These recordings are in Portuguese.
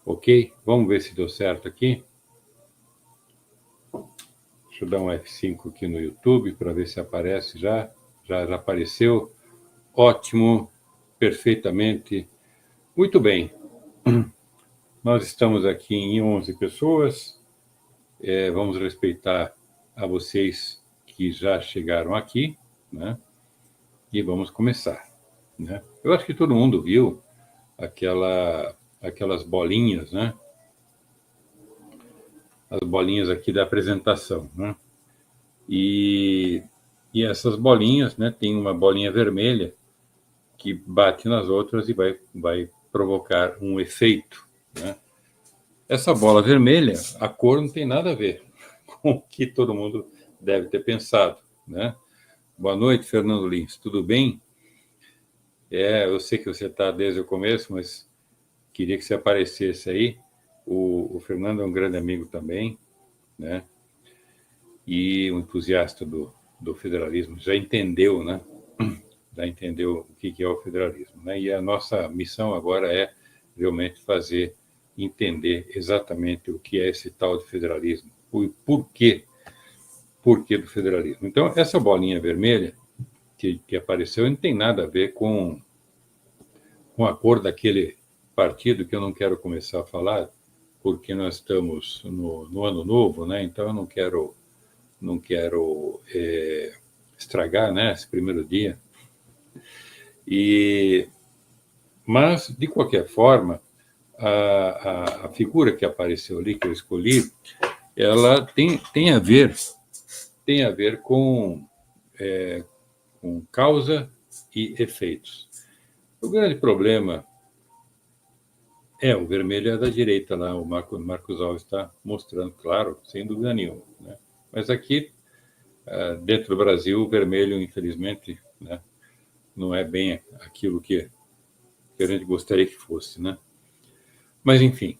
Ok? Vamos ver se deu certo aqui. Deixa eu dar um F5 aqui no YouTube para ver se aparece já. Já apareceu. Ótimo, perfeitamente. Muito bem. Nós estamos aqui em 11 pessoas. Vamos respeitar a vocês que já chegaram aqui, né? E vamos começar, né? Eu acho que todo mundo viu aquelas bolinhas, né? As bolinhas aqui da apresentação, né? E essas bolinhas, né? Tem uma bolinha vermelha que bate nas outras e vai provocar um efeito, né? Essa bola vermelha, a cor não tem nada a ver com o que todo mundo deve ter pensado, né? Boa noite, Fernando Lins, tudo bem? Eu sei que você está desde o começo, mas queria que você aparecesse aí. O Fernando é um grande amigo também, né? E um entusiasta do federalismo, já entendeu, né? Já entendeu o que é o federalismo, né? E a nossa missão agora é realmente fazer entender exatamente o que é esse tal de federalismo, o porquê do federalismo. Então, essa bolinha vermelha que apareceu não tem nada a ver com a cor daquele partido, que eu não quero começar a falar, porque nós estamos no ano novo, né? Então eu não quero estragar, né, esse primeiro dia. Mas de qualquer forma, a figura que apareceu ali, que eu escolhi, ela tem a ver com causa e efeitos. O grande problema o vermelho é da direita lá, o Marcos Alves está mostrando, claro, sem dúvida nenhuma, né? Mas aqui, dentro do Brasil, o vermelho, infelizmente, né, não é bem aquilo que a gente gostaria que fosse, né? Mas, enfim,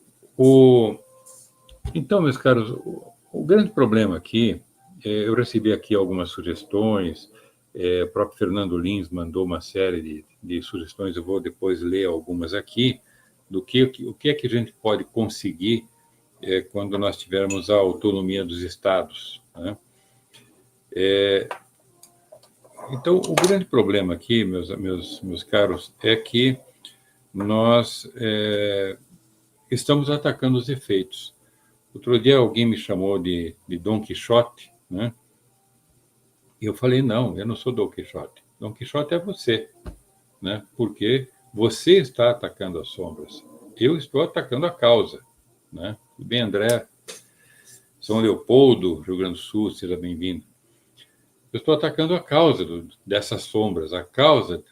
então, meus caros, o grande problema aqui, eu recebi aqui algumas sugestões, o próprio Fernando Lins mandou uma série de sugestões, eu vou depois ler algumas aqui, o que é que a gente pode conseguir quando nós tivermos a autonomia dos estados, né? Então, o grande problema aqui, meus caros, é que nós estamos atacando os efeitos. Outro dia alguém me chamou de Dom Quixote, né? E eu falei, não, eu não sou Dom Quixote. Dom Quixote é você, né? Porque você está atacando as sombras. Eu estou atacando a causa, né? Tudo bem, André? São Leopoldo, Rio Grande do Sul, seja bem-vindo. Eu estou atacando a causa dessas sombras, a causa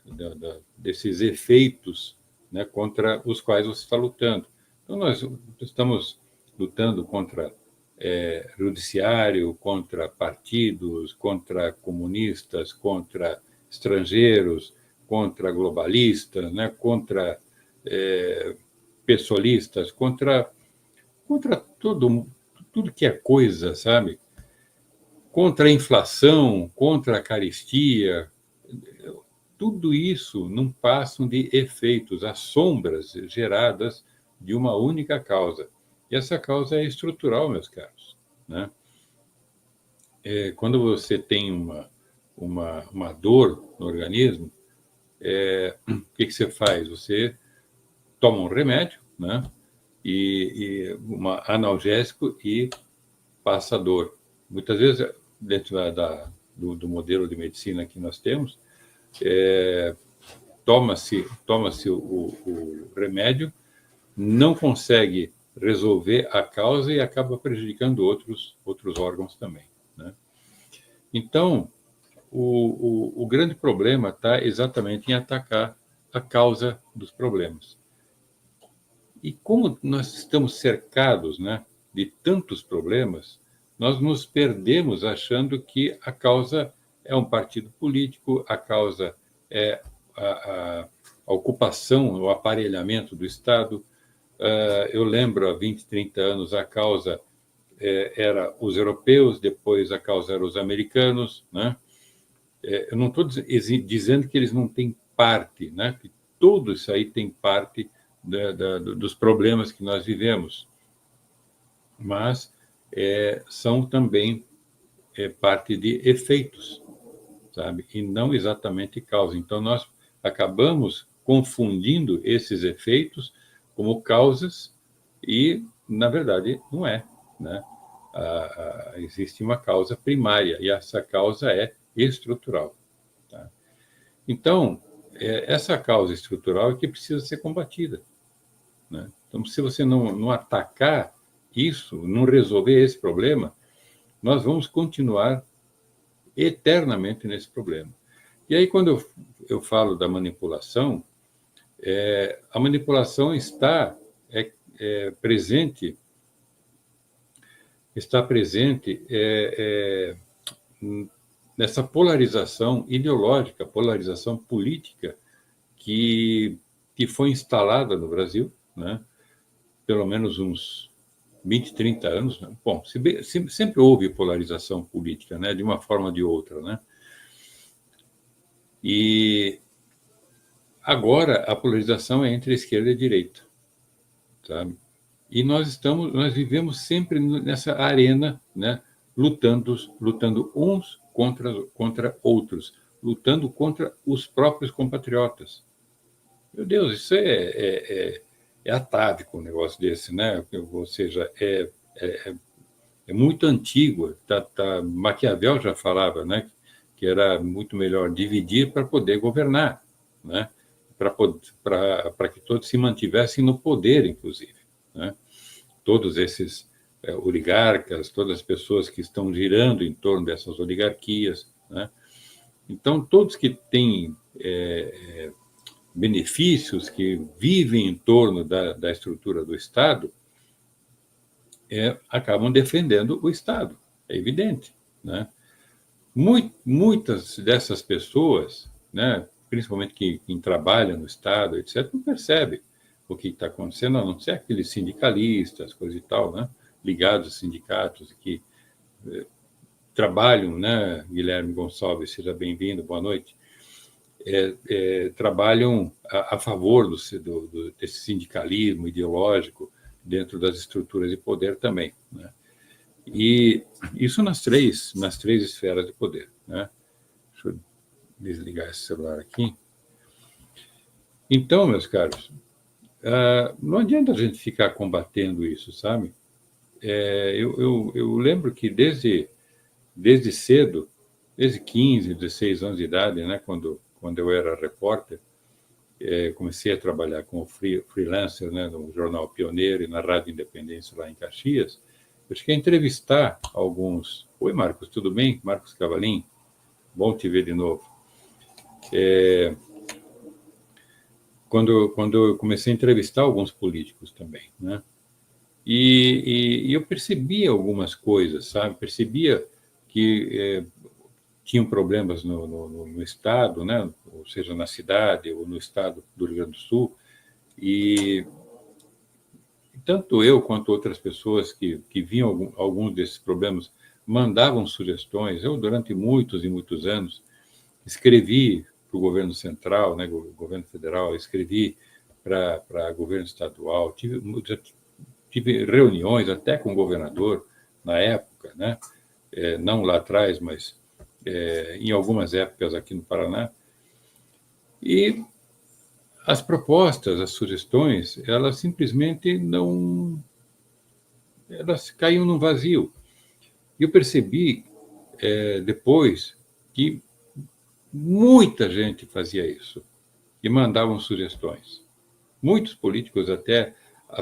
desses efeitos, né, contra os quais você está lutando. Então, nós estamos lutando contra judiciário, contra partidos, contra comunistas, contra estrangeiros, contra globalistas, né, contra pessoalistas, contra tudo que é coisa, sabe? Contra a inflação, contra a carestia, tudo isso não passam de efeitos, as sombras geradas de uma única causa. E essa causa é estrutural, meus caros, né? Quando você tem uma dor no organismo, o que você faz? Você toma um remédio, né? E um analgésico e passa a dor. Muitas vezes, dentro do modelo de medicina que nós temos, toma-se o remédio, não consegue resolver a causa e acaba prejudicando outros órgãos também, né? Então, o grande problema está exatamente em atacar a causa dos problemas. E como nós estamos cercados, né, de tantos problemas, nós nos perdemos achando que a causa é um partido político, a causa é a ocupação, o aparelhamento do Estado. Eu lembro, há 20, 30 anos, a causa era os europeus, depois a causa era os americanos, né? Eu não estou dizendo que eles não têm parte, né? Que tudo isso aí tem parte dos problemas que nós vivemos, mas são também parte de efeitos, sabe? E não exatamente causa. Então, nós acabamos confundindo esses efeitos como causas e, na verdade, não é, né? Existe uma causa primária e essa causa é estrutural. Tá? Então, essa causa estrutural é que precisa ser combatida. Né? Então, se você não atacar isso, não resolver esse problema, nós vamos continuar eternamente nesse problema. E aí, quando eu falo da manipulação, a manipulação está presente nessa polarização ideológica, polarização política que foi instalada no Brasil, né? Pelo menos uns 20, 30 anos. Né? Bom, sempre houve polarização política, né? De uma forma ou de outra, né? E agora a polarização é entre a esquerda e a direita, sabe? E nós vivemos sempre nessa arena, né? Lutando uns contra outros, lutando contra os próprios compatriotas. Meu Deus, isso é atávico, um negócio desse, né? Ou seja, é muito antigo. Maquiavel já falava, né? Que era muito melhor dividir para poder governar, né? Para que todos se mantivessem no poder, inclusive, né? Todos esses oligarcas, todas as pessoas que estão girando em torno dessas oligarquias, né? Então, todos que têm benefícios, que vivem em torno da estrutura do Estado, acabam defendendo o Estado, é evidente, né? Muitas dessas pessoas, né, principalmente quem trabalha no Estado, etc., não percebe o que está acontecendo, a não ser aqueles sindicalistas, coisa e tal, né, ligados a sindicatos que trabalham, né, Guilherme Gonçalves, seja bem-vindo, boa noite, trabalham a favor desse sindicalismo ideológico dentro das estruturas de poder também, né? E isso nas três esferas de poder, né? Deixa eu desligar esse celular aqui. Então, meus caros, não adianta a gente ficar combatendo isso, sabe? Eu lembro que desde cedo, desde 15, 16 anos de idade, né, quando eu era repórter, comecei a trabalhar como freelancer, né, no Jornal Pioneiro e na Rádio Independência lá em Caxias. Eu cheguei a entrevistar alguns... Oi, Marcos, tudo bem? Marcos Cavalim, bom te ver de novo. Quando eu comecei a entrevistar alguns políticos também, né? E eu percebia algumas coisas, sabe? Percebia que tinham problemas no Estado, né? Ou seja, na cidade ou no Estado do Rio Grande do Sul, e tanto eu quanto outras pessoas que viam alguns desses problemas mandavam sugestões. Eu, durante muitos e muitos anos, escrevi para o governo central, né, governo federal, escrevi para governo estadual, tive reuniões até com o governador na época, né? Não lá atrás, mas em algumas épocas aqui no Paraná. E as propostas, as sugestões, elas simplesmente não... Elas caíam no vazio. E eu percebi depois que muita gente fazia isso e mandavam sugestões. Muitos políticos até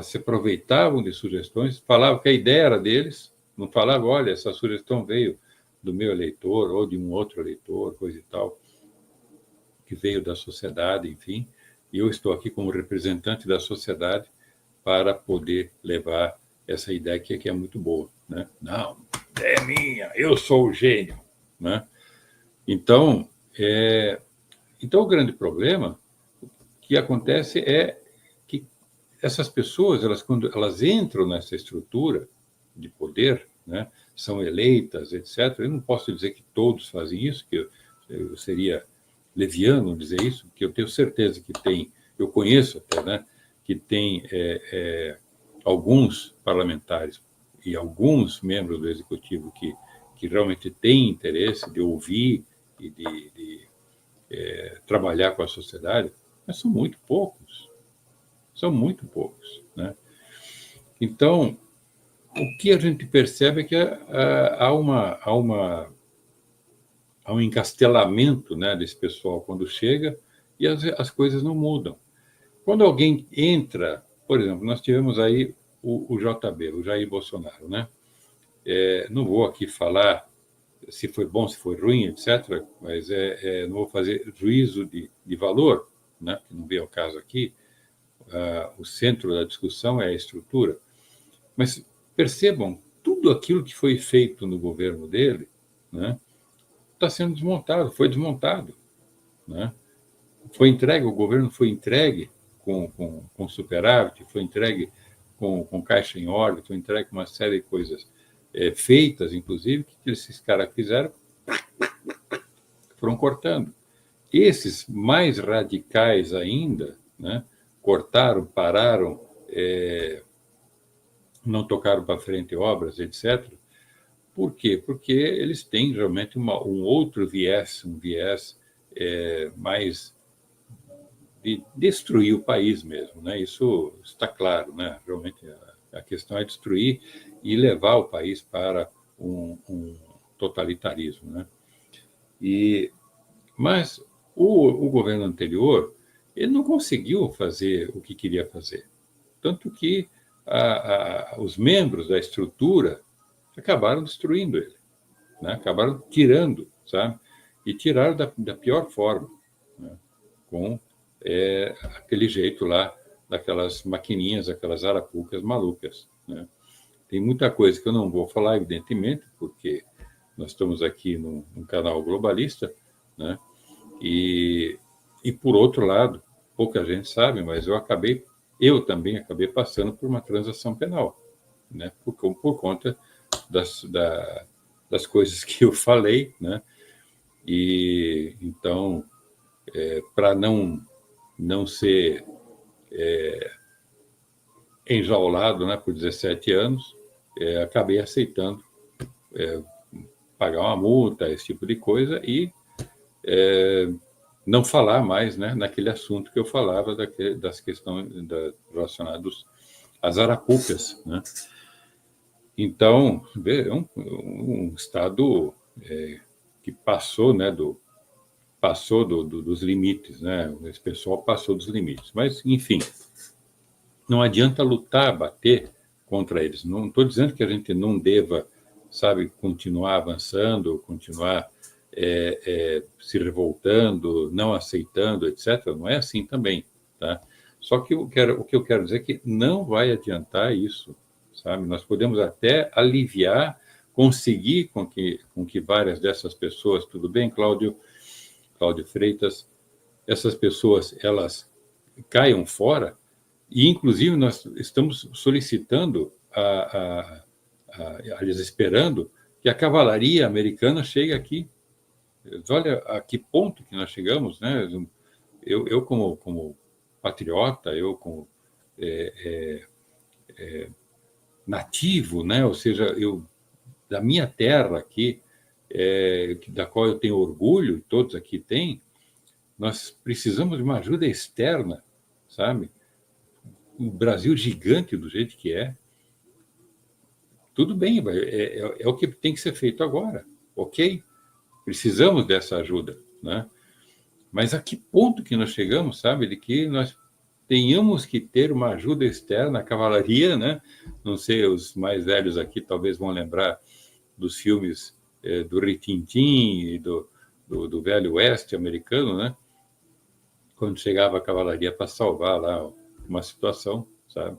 se aproveitavam de sugestões, falavam que a ideia era deles, não falavam, olha, essa sugestão veio do meu eleitor ou de um outro eleitor, coisa e tal, que veio da sociedade, enfim, e eu estou aqui como representante da sociedade para poder levar essa ideia que é muito boa, né? Não, é minha, eu sou o gênio, né? Então, o grande problema que acontece é que essas pessoas, quando elas entram nessa estrutura de poder, né, são eleitas, etc. Eu não posso dizer que todos fazem isso, que eu seria leviano dizer isso, porque eu tenho certeza que tem, eu conheço até, né, que tem alguns parlamentares e alguns membros do Executivo que realmente têm interesse de ouvir e de trabalhar com a sociedade, mas são muito poucos. São muito poucos, né? Então, o que a gente percebe é que há um encastelamento, né, desse pessoal quando chega e as coisas não mudam. Quando alguém entra, por exemplo, nós tivemos aí o JB, o Jair Bolsonaro, né? Não vou aqui falar se foi bom, se foi ruim, etc., mas não vou fazer juízo de valor, né? Que não vem ao caso aqui. O centro da discussão é a estrutura. Mas percebam, tudo aquilo que foi feito no governo dele, né, está sendo desmontado, foi desmontado, né? Foi entregue, o governo foi entregue com superávit, foi entregue com caixa em ordem, foi entregue com uma série de coisas feitas, inclusive, que esses caras fizeram, foram cortando. Esses mais radicais ainda, né, cortaram, pararam, não tocaram para frente obras, etc. Por quê? Porque eles têm realmente um outro viés, um viés mais de destruir o país mesmo, né? Isso está claro, né? Realmente a questão é destruir e levar o país para um totalitarismo, né? Mas o governo anterior, ele não conseguiu fazer o que queria fazer. Tanto que os membros da estrutura acabaram destruindo ele, né? Acabaram tirando, sabe? E tiraram da pior forma, né? Com aquele jeito lá, daquelas maquininhas, aquelas arapucas malucas, né? Tem muita coisa que eu não vou falar, evidentemente, porque nós estamos aqui num canal globalista, né? E por outro lado, pouca gente sabe, mas eu também acabei passando por uma transação penal, né? Por conta das coisas que eu falei, né? E então, para não ser enjaulado, né, por 17 anos, acabei aceitando pagar uma multa, esse tipo de coisa, e não falar mais, né, naquele assunto que eu falava das questões relacionadas às arapucas, né? Então, é um Estado que passou, né, dos limites, né? Esse pessoal passou dos limites. Mas, enfim, não adianta lutar, bater contra eles. Não estou dizendo que a gente não deva, sabe, continuar avançando, continuar se revoltando, não aceitando, etc. Não é assim também, tá? Só que o que eu quero dizer é que não vai adiantar isso, sabe? Nós podemos até aliviar, conseguir com que várias dessas pessoas, tudo bem, Cláudio Freitas, essas pessoas, elas caiam fora, e inclusive nós estamos solicitando, aliás, esperando que a cavalaria americana chegue aqui. Olha a que ponto que nós chegamos, né? Eu como patriota, eu como nativo, né? Ou seja, eu da minha terra aqui, da qual eu tenho orgulho, todos aqui têm, nós precisamos de uma ajuda externa, sabe? O Brasil gigante do jeito que é, tudo bem, é o que tem que ser feito agora, ok? Precisamos dessa ajuda, né? Mas a que ponto que nós chegamos, sabe, de que nós tenhamos que ter uma ajuda externa, a cavalaria, né? Não sei, os mais velhos aqui talvez vão lembrar dos filmes do Rin-Tin-Tin e do Velho Oeste americano, né? Quando chegava a cavalaria para salvar lá uma situação, sabe?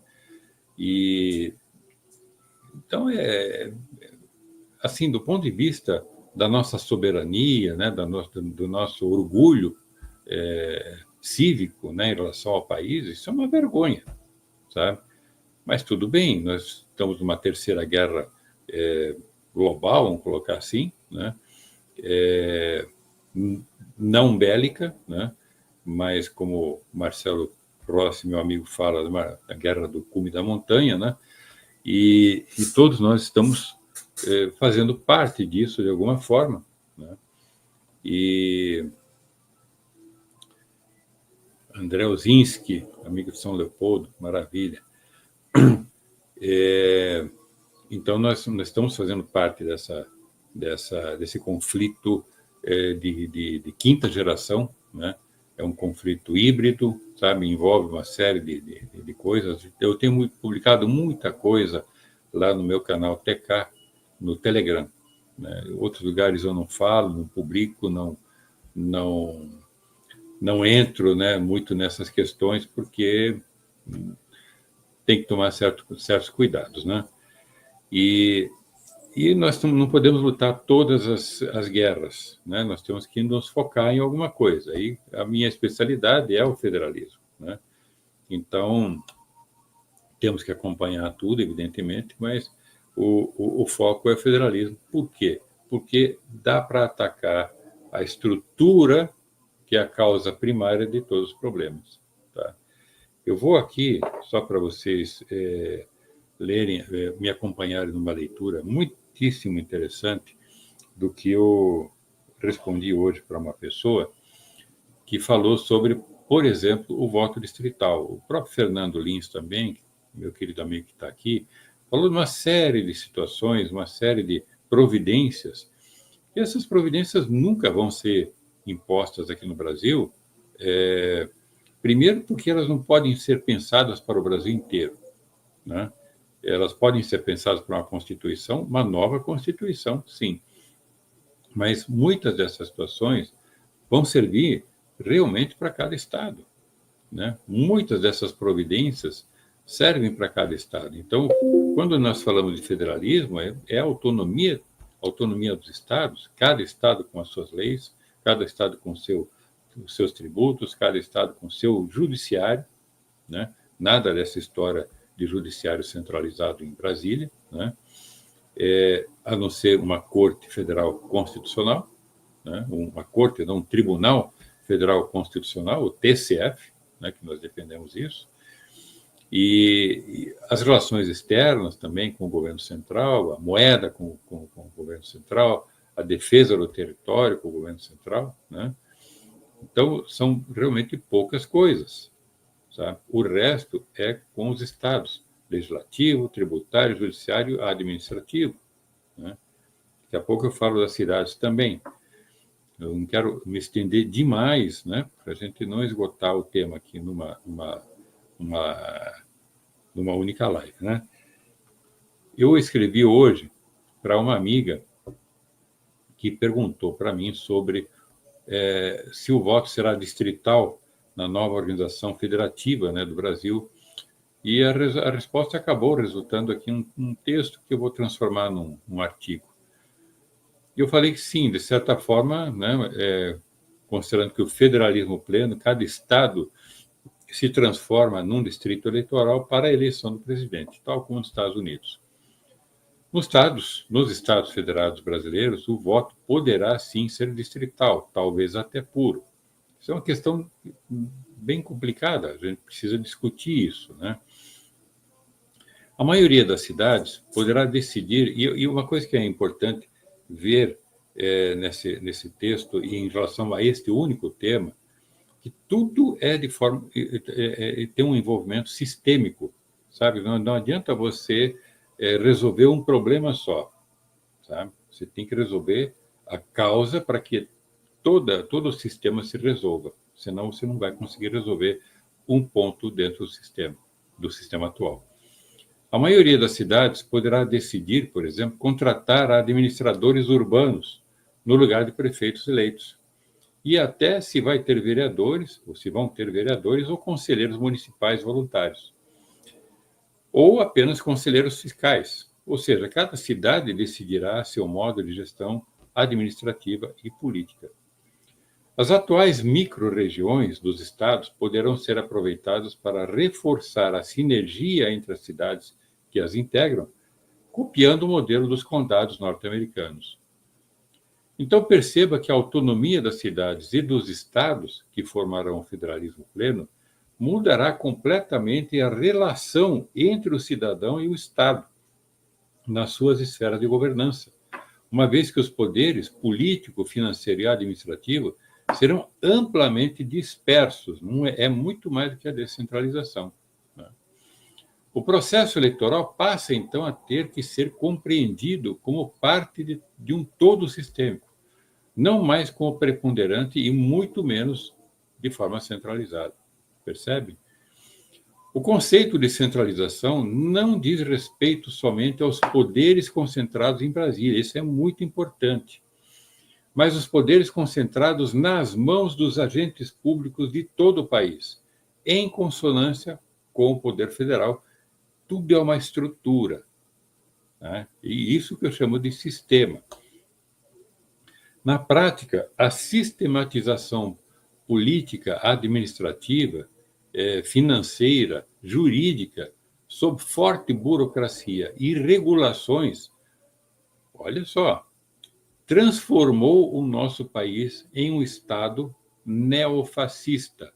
E então assim, do ponto de vista da nossa soberania, né, do nosso orgulho cívico, né, em relação ao país, isso é uma vergonha, sabe? Mas tudo bem, nós estamos numa terceira guerra global, vamos colocar assim, né? Não bélica, né? Mas como Marcelo próximo, meu amigo fala da guerra do cume da montanha, né? E todos nós estamos fazendo parte disso de alguma forma, né? E André Ozinski, amigo de São Leopoldo, maravilha. Então, nós estamos fazendo parte desse conflito de quinta geração, né? É um conflito híbrido, sabe? Envolve uma série de coisas. Eu tenho publicado muita coisa lá no meu canal TK, no Telegram, né? Em outros lugares eu não falo, não publico, não entro, né, muito nessas questões, porque tem que tomar certos cuidados, né? E nós não podemos lutar todas as guerras, né? Nós temos que nos focar em alguma coisa. E a minha especialidade é o federalismo, né? Então, temos que acompanhar tudo, evidentemente, mas o foco é o federalismo. Por quê? Porque dá para atacar a estrutura, que é a causa primária de todos os problemas, tá? Eu vou aqui, só para vocês lerem, me acompanharem numa leitura muitíssimo interessante do que eu respondi hoje para uma pessoa que falou sobre, por exemplo, o voto distrital. O próprio Fernando Lins também, meu querido amigo que está aqui, falou de uma série de situações, uma série de providências, e essas providências nunca vão ser impostas aqui no Brasil, primeiro porque elas não podem ser pensadas para o Brasil inteiro, né? Elas podem ser pensadas para uma Constituição, uma nova Constituição, sim. Mas muitas dessas situações vão servir realmente para cada Estado, né? Muitas dessas providências servem para cada Estado. Então, quando nós falamos de federalismo, é a autonomia dos Estados, cada Estado com as suas leis, cada Estado com os seus tributos, cada Estado com o seu judiciário, né? Nada dessa história de judiciário centralizado em Brasília, né? A não ser uma Corte Federal Constitucional, né? Uma Corte, não, um Tribunal Federal Constitucional, o TCF, né? Que nós defendemos isso, e as relações externas também com o governo central, a moeda com o governo central, a defesa do território com o governo central, né? Então, são realmente poucas coisas, sabe? O resto é com os estados, legislativo, tributário, judiciário, administrativo, né? Daqui a pouco eu falo das cidades também. Eu não quero me estender demais, né? Para a gente não esgotar o tema aqui numa única live, né? Eu escrevi hoje para uma amiga que perguntou para mim sobre se o voto será distrital na nova organização federativa, né, do Brasil, e a resposta acabou resultando aqui um texto que eu vou transformar num artigo. E eu falei que sim, de certa forma, né, considerando que o federalismo pleno, cada estado se transforma num distrito eleitoral para a eleição do presidente, tal como nos Estados Unidos. Nos Estados Federados brasileiros, o voto poderá sim ser distrital, talvez até puro. Isso é uma questão bem complicada, a gente precisa discutir isso, né? A maioria das cidades poderá decidir, e uma coisa que é importante ver nesse texto e em relação a este único tema, que tudo tem um envolvimento sistêmico, sabe? Não adianta você resolver um problema só, sabe? Você tem que resolver a causa para que todo o sistema se resolva, senão você não vai conseguir resolver um ponto dentro do sistema atual. A maioria das cidades poderá decidir, por exemplo, contratar administradores urbanos no lugar de prefeitos eleitos. E até se vai ter vereadores, ou se vão ter vereadores ou conselheiros municipais voluntários. Ou apenas conselheiros fiscais. Ou seja, cada cidade decidirá seu modo de gestão administrativa e política. As atuais micro-regiões dos estados poderão ser aproveitadas para reforçar a sinergia entre as cidades que as integram, copiando o modelo dos condados norte-americanos. Então, perceba que a autonomia das cidades e dos estados, que formarão o federalismo pleno, mudará completamente a relação entre o cidadão e o Estado nas suas esferas de governança, uma vez que os poderes político, financeiro e administrativo serão amplamente dispersos. Não é muito mais do que a descentralização, né? O processo eleitoral passa, então, a ter que ser compreendido como parte de um todo sistêmico, não mais como preponderante e muito menos de forma centralizada. Percebe? O conceito de centralização não diz respeito somente aos poderes concentrados em Brasília, isso é muito importante, mas os poderes concentrados nas mãos dos agentes públicos de todo o país, em consonância com o poder federal. Tudo é uma estrutura, né? E isso que eu chamo de sistema. Na prática, a sistematização política, administrativa, financeira, jurídica, sob forte burocracia e regulações, olha só, transformou o nosso país em um Estado neofascista,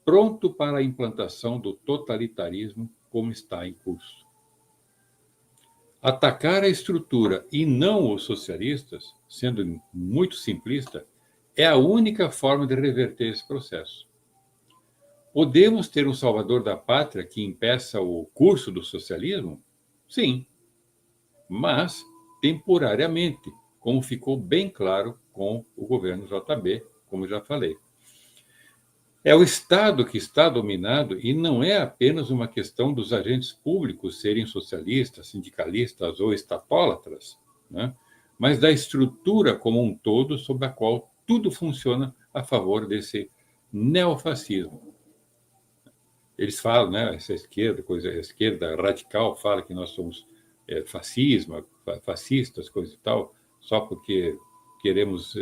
pronto para a implantação do totalitarismo, como está em curso. Atacar a estrutura e não os socialistas, sendo muito simplista, é a única forma de reverter esse processo. Podemos ter um salvador da pátria que impeça o curso do socialismo? Sim, mas temporariamente, como ficou bem claro com o governo JB, como já falei. É o Estado que está dominado e não é apenas uma questão dos agentes públicos serem socialistas, sindicalistas ou estatólatras, né? Mas da estrutura como um todo sobre a qual tudo funciona a favor desse neofascismo. Eles falam, né, essa esquerda, a esquerda radical fala que nós somos fascistas, coisa e tal, só porque queremos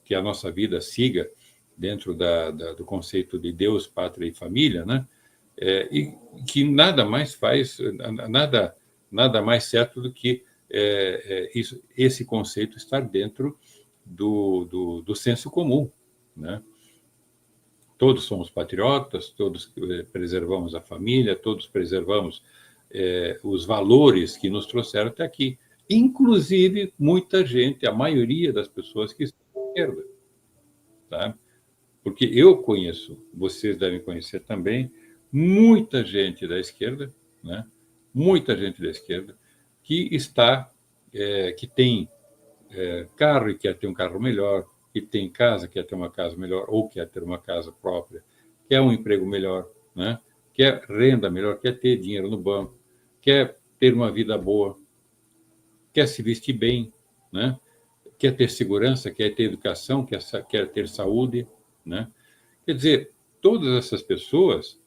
que a nossa vida siga dentro do conceito de Deus, pátria e família, né? E que nada mais faz, nada mais certo do que esse conceito estar dentro do senso comum, né? Todos somos patriotas, todos preservamos a família, todos preservamos os valores que nos trouxeram até aqui. Inclusive, muita gente, a maioria das pessoas que estão à esquerda, tá? Porque eu conheço, vocês devem conhecer também, muita gente da esquerda, né? Muita gente da esquerda que que tem carro e quer ter um carro melhor, que tem casa, quer ter uma casa melhor, ou quer ter uma casa própria, quer um emprego melhor, né? Quer renda melhor, quer ter dinheiro no banco, quer ter uma vida boa, quer se vestir bem, né? Quer ter segurança, quer ter educação, quer ter saúde, né? Quer dizer, todas essas pessoas,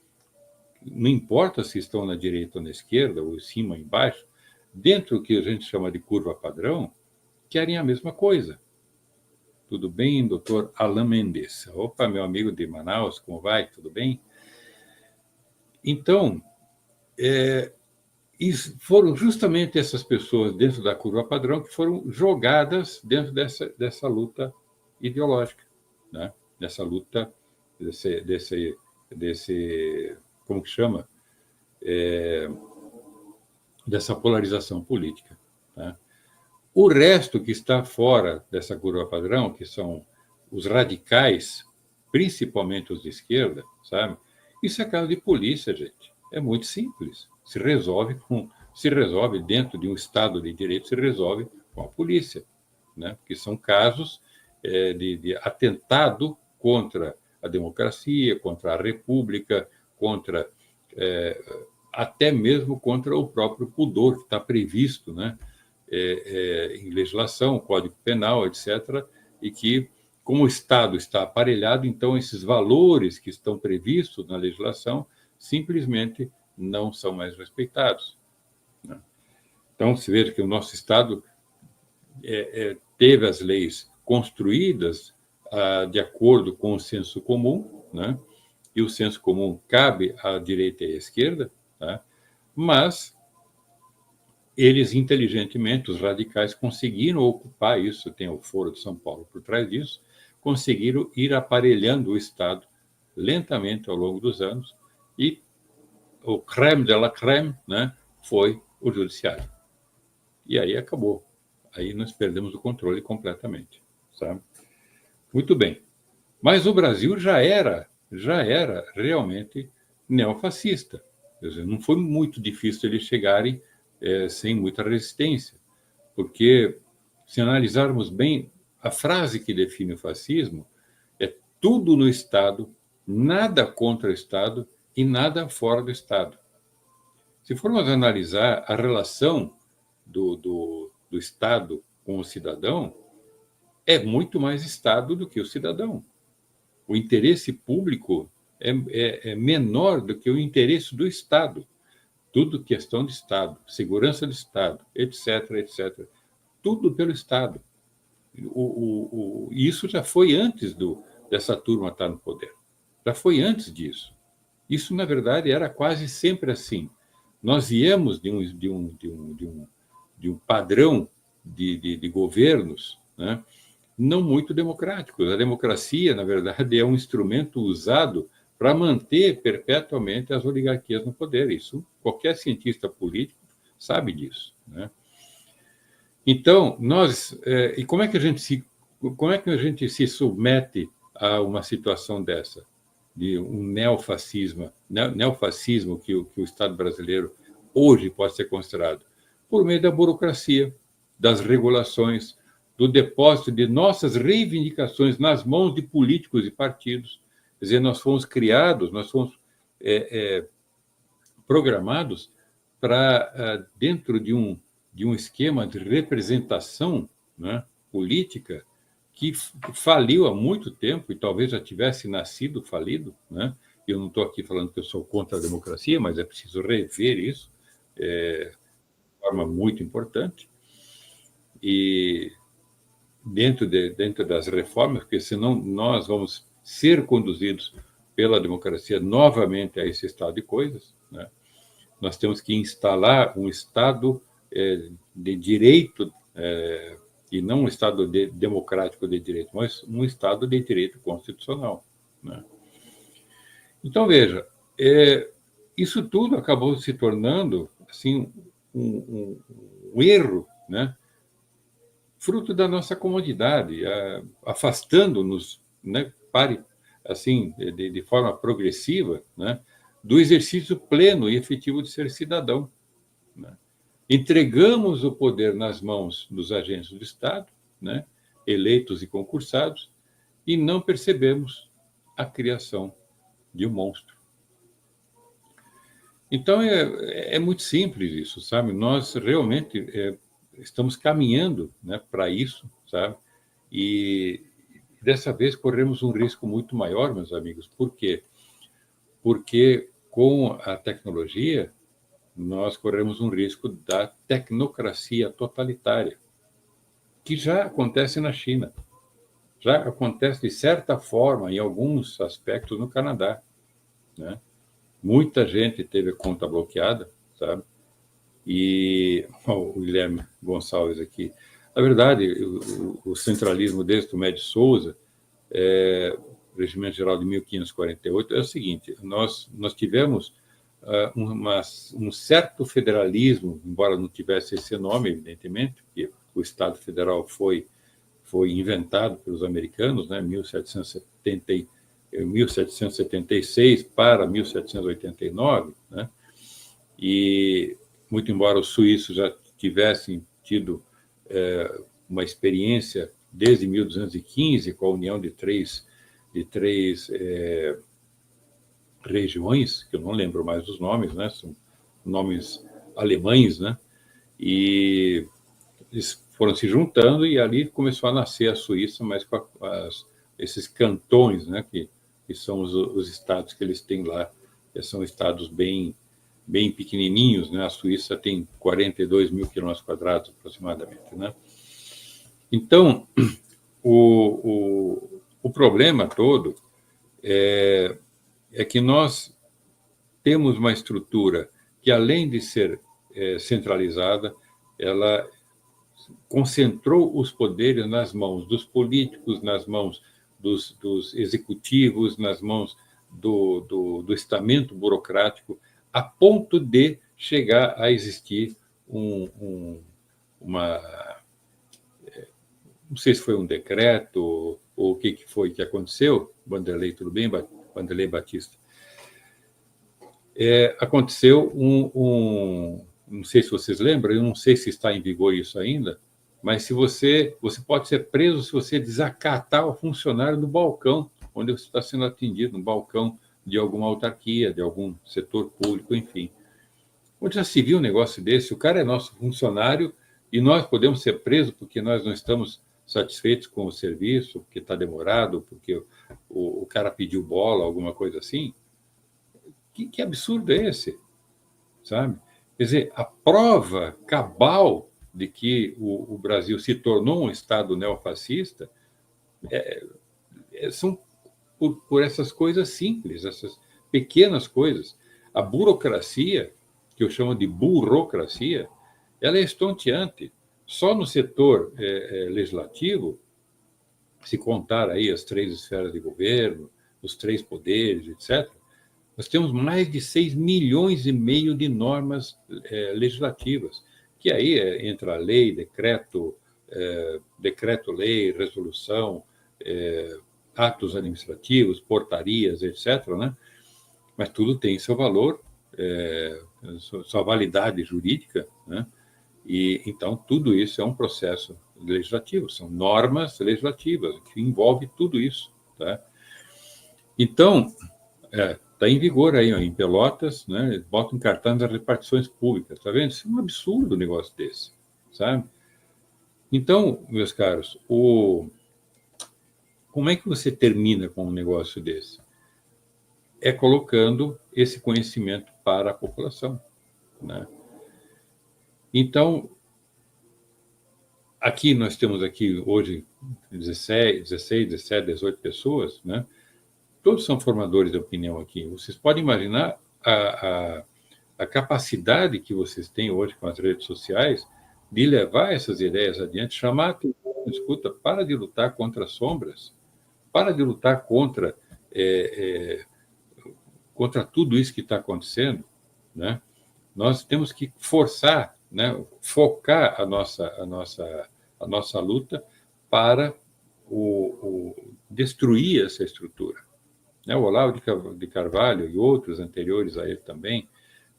não importa se estão na direita ou na esquerda, ou em cima ou embaixo, dentro do que a gente chama de curva padrão, querem a mesma coisa. Tudo bem, doutor Alain Mendes? Opa, meu amigo de Manaus, como vai? Tudo bem? Então, foram justamente essas pessoas dentro da curva padrão que foram jogadas dentro dessa luta ideológica, né? Dessa luta, como que chama? Dessa polarização política, tá? O resto que está fora dessa curva padrão, que são os radicais, principalmente os de esquerda, sabe? Isso é caso de polícia, gente. É muito simples. Se resolve dentro de um Estado de Direito, se resolve com a polícia, né? Porque são casos de atentado contra a democracia, contra a república, contra até mesmo contra o próprio pudor que está previsto, né? Em legislação, Código Penal, etc., e que, como o Estado está aparelhado, então esses valores que estão previstos na legislação simplesmente não são mais respeitados, né? Então, se veja que o nosso Estado teve as leis construídas de acordo com o senso comum, né? E o senso comum cabe à direita e à esquerda, tá? Mas eles, inteligentemente, os radicais, conseguiram ocupar isso, tem o Foro de São Paulo por trás disso, conseguiram ir aparelhando o Estado lentamente ao longo dos anos, e o crème de la crème, né, foi o judiciário. E aí acabou. Aí nós perdemos o controle completamente, sabe? Muito bem. Mas o Brasil já era realmente neofascista. Quer dizer, não foi muito difícil eles chegarem sem muita resistência, porque, se analisarmos bem, a frase que define o fascismo é tudo no Estado, nada contra o Estado e nada fora do Estado. Se formos analisar a relação do Estado com o cidadão, é muito mais Estado do que o cidadão. O interesse público é menor do que o interesse do Estado. Tudo questão de Estado, segurança do Estado, etc., etc. Tudo pelo Estado. Isso já foi antes dessa turma estar no poder. Já foi antes disso. Isso, na verdade, era quase sempre assim. Nós viemos de um padrão de governos, né, não muito democráticos. A democracia, na verdade, é um instrumento usado para manter perpetuamente as oligarquias no poder. Isso qualquer cientista político sabe disso, né? Então, e como é que a gente se submete a uma situação dessa, de um neofascismo que o Estado brasileiro hoje pode ser considerado? Por meio da burocracia, das regulações, do depósito de nossas reivindicações nas mãos de políticos e partidos. Quer dizer, nós fomos criados, nós fomos programados para, dentro de um esquema de representação, né, política, que faliu há muito tempo e talvez já tivesse nascido falido, né? Eu não estou aqui falando que eu sou contra a democracia, mas é preciso rever isso de forma muito importante. E dentro das reformas, porque senão nós vamos ser conduzidos pela democracia novamente a esse estado de coisas, né? Nós temos que instalar um Estado de direito, e não um Estado democrático de direito, mas um Estado de direito constitucional, né? Então, veja, isso tudo acabou se tornando assim, um erro, né, fruto da nossa comodidade, afastando-nos, né, assim, de forma progressiva, né, do exercício pleno e efetivo de ser cidadão, né? Entregamos o poder nas mãos dos agentes do Estado, né, eleitos e concursados, e não percebemos a criação de um monstro. Então, é muito simples isso, sabe? Nós realmente estamos caminhando, né, para isso, sabe? E dessa vez corremos um risco muito maior, meus amigos. Por quê? Porque com a tecnologia, nós corremos um risco da tecnocracia totalitária, que já acontece na China, já acontece de certa forma, em alguns aspectos, no Canadá, né? Muita gente teve a conta bloqueada, sabe? E o Guilherme Gonçalves aqui. Na verdade, o centralismo desde o Médio Souza, Regimento Geral de 1548, é o seguinte: nós tivemos um certo federalismo, embora não tivesse esse nome, evidentemente, porque o Estado Federal foi inventado pelos americanos, né, 1776 para 1789, né? E, muito embora os suíços já tivessem tido uma experiência desde 1215 com a união de três regiões, que eu não lembro mais os nomes, né? São nomes alemães, né? E eles foram se juntando e ali começou a nascer a Suíça, mas com esses cantões, né? Que são os estados que eles têm lá, que são estados bem pequenininhos, né? A Suíça tem 42 mil quilômetros quadrados aproximadamente, né? Então, o problema todo é que nós temos uma estrutura que, além de ser centralizada, ela concentrou os poderes nas mãos dos políticos, nas mãos dos executivos, nas mãos do estamento burocrático, a ponto de chegar a existir uma... Não sei se foi um decreto ou o que foi que aconteceu. Vanderlei, tudo bem? Vanderlei Batista. Aconteceu não sei se vocês lembram, eu não sei se está em vigor isso ainda, mas se você pode ser preso se você desacatar o funcionário do balcão onde você está sendo atendido, no balcão de alguma autarquia, de algum setor público, enfim. Onde já se viu um negócio desse? O cara é nosso funcionário e nós podemos ser presos porque nós não estamos satisfeitos com o serviço, porque está demorado, porque o cara pediu bola, alguma coisa assim. Que absurdo é esse? Sabe? Quer dizer, a prova cabal de que o Brasil se tornou um Estado neofascista são por essas coisas simples, essas pequenas coisas. A burocracia, que eu chamo de burocracia, ela é estonteante. Só no setor legislativo, se contar aí as 3 esferas de governo, os 3 poderes, etc., nós temos mais de 6,5 milhões de normas legislativas, que aí entra a lei, decreto-lei, resolução, atos administrativos, portarias, etc., né? Mas tudo tem seu valor, sua validade jurídica, né? E então tudo isso é um processo legislativo, são normas legislativas que envolve tudo isso, tá? Então, está em vigor aí, ó, em Pelotas, né? Bota um cartaz das repartições públicas, tá vendo? Isso é um absurdo um negócio desse, sabe? Então, meus caros, como é que você termina com um negócio desse? É colocando esse conhecimento para a população, né? Então, aqui nós temos aqui hoje 16, 17, 18 pessoas, né? Todos são formadores de opinião aqui. Vocês podem imaginar a capacidade que vocês têm hoje com as redes sociais de levar essas ideias adiante, chamar a atenção, escuta, para de lutar contra as sombras, para de lutar contra tudo isso que está acontecendo, né? Nós temos que forçar, né, focar a nossa luta para destruir essa estrutura. O Olavo de Carvalho e outros anteriores a ele também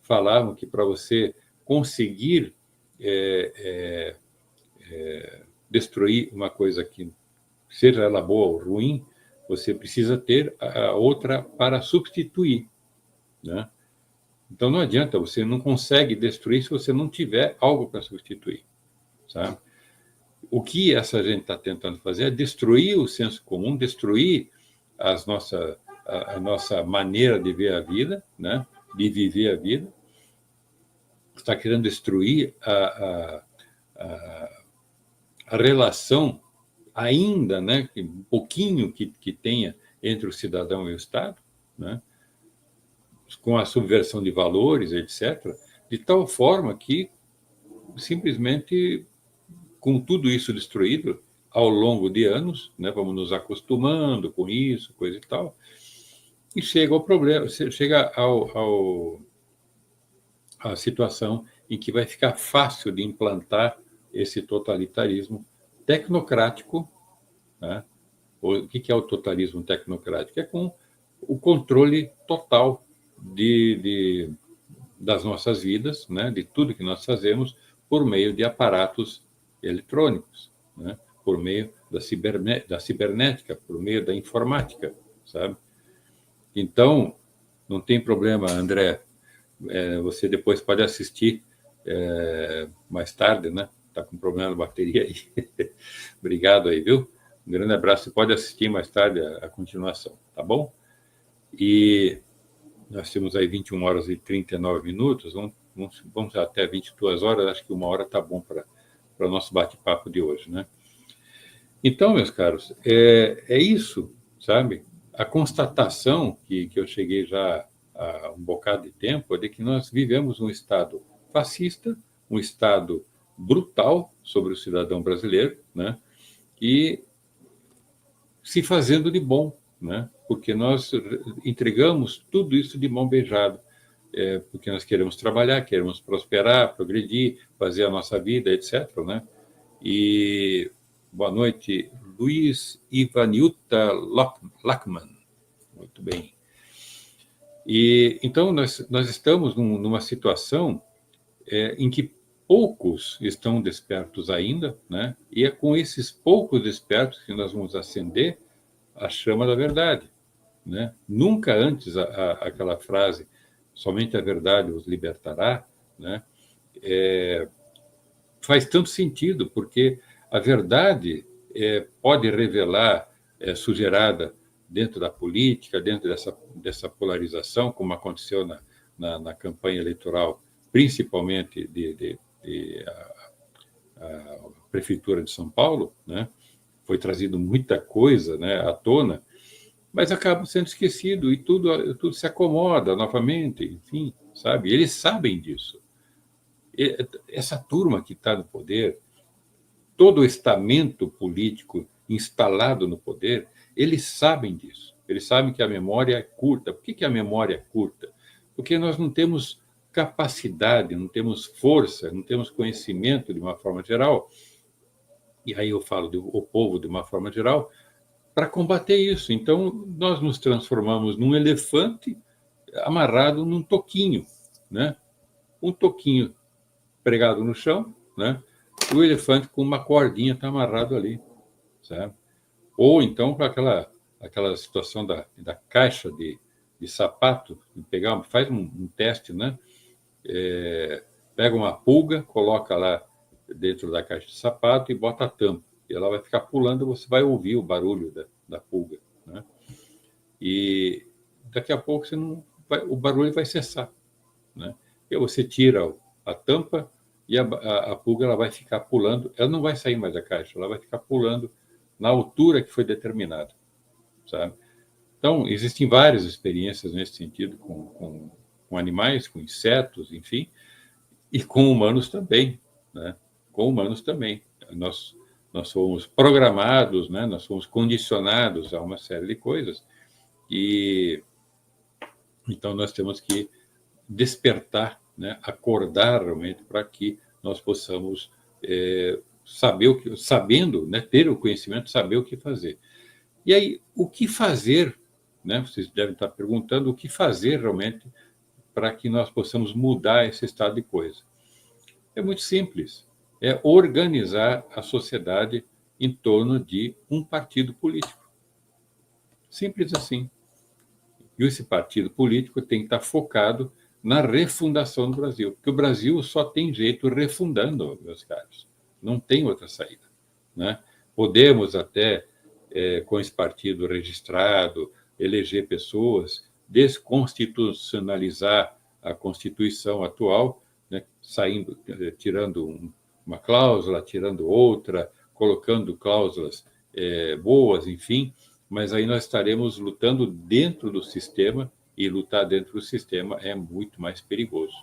falavam que para você conseguir destruir uma coisa que seja ela boa ou ruim, você precisa ter a outra para substituir, né? Então não adianta, você não consegue destruir se você não tiver algo para substituir, sabe? O que essa gente está tentando fazer é destruir o senso comum, destruir a nossa maneira de ver a vida, né? De viver a vida. Está querendo destruir a relação ainda, né? Um pouquinho que tenha entre o cidadão e o Estado, né? Com a subversão de valores, etc., de tal forma que, simplesmente, com tudo isso destruído, ao longo de anos, né, vamos nos acostumando com isso, coisa e tal, e chega ao problema, chega à situação em que vai ficar fácil de implantar esse totalitarismo tecnocrático, né? O que é o totalitarismo tecnocrático? É com o controle total das nossas vidas, né? De tudo que nós fazemos por meio de aparatos eletrônicos, né? Por meio da cibernética, por meio da informática, sabe? Então, não tem problema, André, você depois pode assistir mais tarde, né? Está com problema na bateria aí. Obrigado aí, viu? Um grande abraço. Você pode assistir mais tarde a continuação, tá bom? E nós temos aí 21 horas e 39 minutos, vamos até 22 horas, acho que 1 hora está bom para o nosso bate-papo de hoje, né? Então, meus caros, é isso, sabe? A constatação que eu cheguei já há um bocado de tempo é de que nós vivemos um Estado fascista, um Estado brutal sobre o cidadão brasileiro, né? E se fazendo de bom, né? Porque nós entregamos tudo isso de mão beijada, porque nós queremos trabalhar, queremos prosperar, progredir, fazer a nossa vida, etc., né? E boa noite, Luiz Ivaniuta Lachmann. Muito bem. E então nós estamos numa situação em que poucos estão despertos ainda, né? E é com esses poucos despertos que nós vamos acender a chama da verdade, né? Nunca antes aquela frase, somente a verdade os libertará, né? Faz tanto sentido, porque a verdade pode revelar sujeirada dentro da política, dentro dessa polarização, como aconteceu na campanha eleitoral, principalmente a Prefeitura de São Paulo, né? Foi trazido muita coisa, né, à tona, mas acaba sendo esquecido e tudo se acomoda novamente, enfim, sabe? Eles sabem disso. Essa turma que está no poder, todo o estamento político instalado no poder, eles sabem disso. Eles sabem que a memória é curta. Por que a memória é curta? Porque nós não temos capacidade, não temos força, não temos conhecimento de uma forma geral, e aí eu falo do povo de uma forma geral, para combater isso. Então, nós nos transformamos num elefante amarrado num toquinho, né? Um toquinho pregado no chão, né? O elefante com uma cordinha está amarrado ali, sabe? Ou então com aquela situação da caixa de sapato, faz um teste, né? Pega uma pulga, coloca lá dentro da caixa de sapato e bota a tampa. E ela vai ficar pulando, você vai ouvir o barulho da pulga, né? E daqui a pouco o barulho vai cessar, né? E você tira a tampa e a pulga ela vai ficar pulando, ela não vai sair mais da caixa, ela vai ficar pulando na altura que foi determinada, sabe? Então, existem várias experiências nesse sentido com animais, com insetos, enfim, e com humanos também, né? Com humanos também. Nós fomos programados, né? Nós fomos condicionados a uma série de coisas e então nós temos que despertar, né? Acordar realmente para que nós possamos sabendo, né? Ter o conhecimento, saber o que fazer. E aí, o que fazer, né? Vocês devem estar perguntando o que fazer realmente para que nós possamos mudar esse estado de coisa. É muito simples. É organizar a sociedade em torno de um partido político. Simples assim. E esse partido político tem que estar focado na refundação do Brasil, porque o Brasil só tem jeito refundando, meus caros. Não tem outra saída, né? Podemos até, com esse partido registrado, eleger pessoas, desconstitucionalizar a Constituição atual, né? Tirando uma cláusula, tirando outra, colocando cláusulas boas, enfim, mas aí nós estaremos lutando dentro do sistema, e lutar dentro do sistema é muito mais perigoso.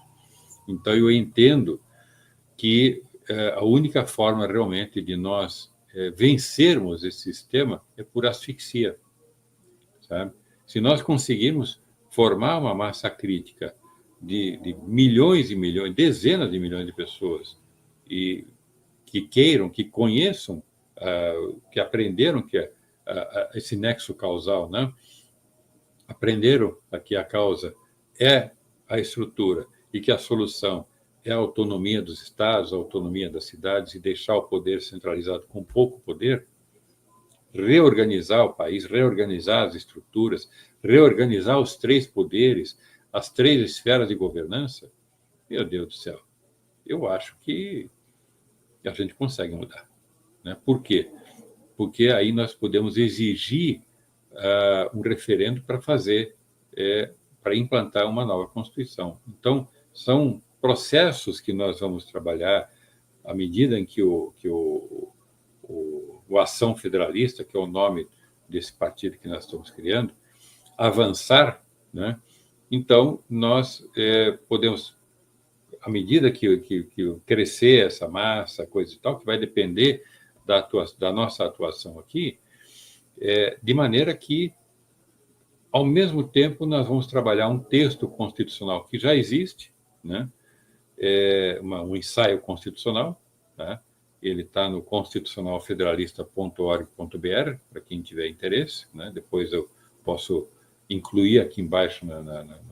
Então, eu entendo que a única forma realmente de nós vencermos esse sistema é por asfixia, sabe? Se nós conseguirmos formar uma massa crítica de milhões e milhões, dezenas de milhões de pessoas, e que queiram, que conheçam, que aprenderam que esse nexo causal, né? Aprenderam que a causa é a estrutura e que a solução é a autonomia dos estados, a autonomia das cidades e deixar o poder centralizado com pouco poder, reorganizar o país, reorganizar as estruturas, reorganizar os três poderes, as três esferas de governança, meu Deus do céu, eu acho que a gente consegue mudar, né? Por quê? Porque aí nós podemos exigir um referendo para para implantar uma nova Constituição. Então, são processos que nós vamos trabalhar à medida em que o Ação Federalista, que é o nome desse partido que nós estamos criando, avançar, né? Então, nós podemos, à medida que crescer essa massa, coisa e tal, que vai depender da nossa atuação aqui, de maneira que ao mesmo tempo, nós vamos trabalhar um texto constitucional que já existe, né? Um ensaio constitucional, né? Ele está no constitucionalfederalista.org.br, para quem tiver interesse, né? Depois eu posso incluir aqui embaixo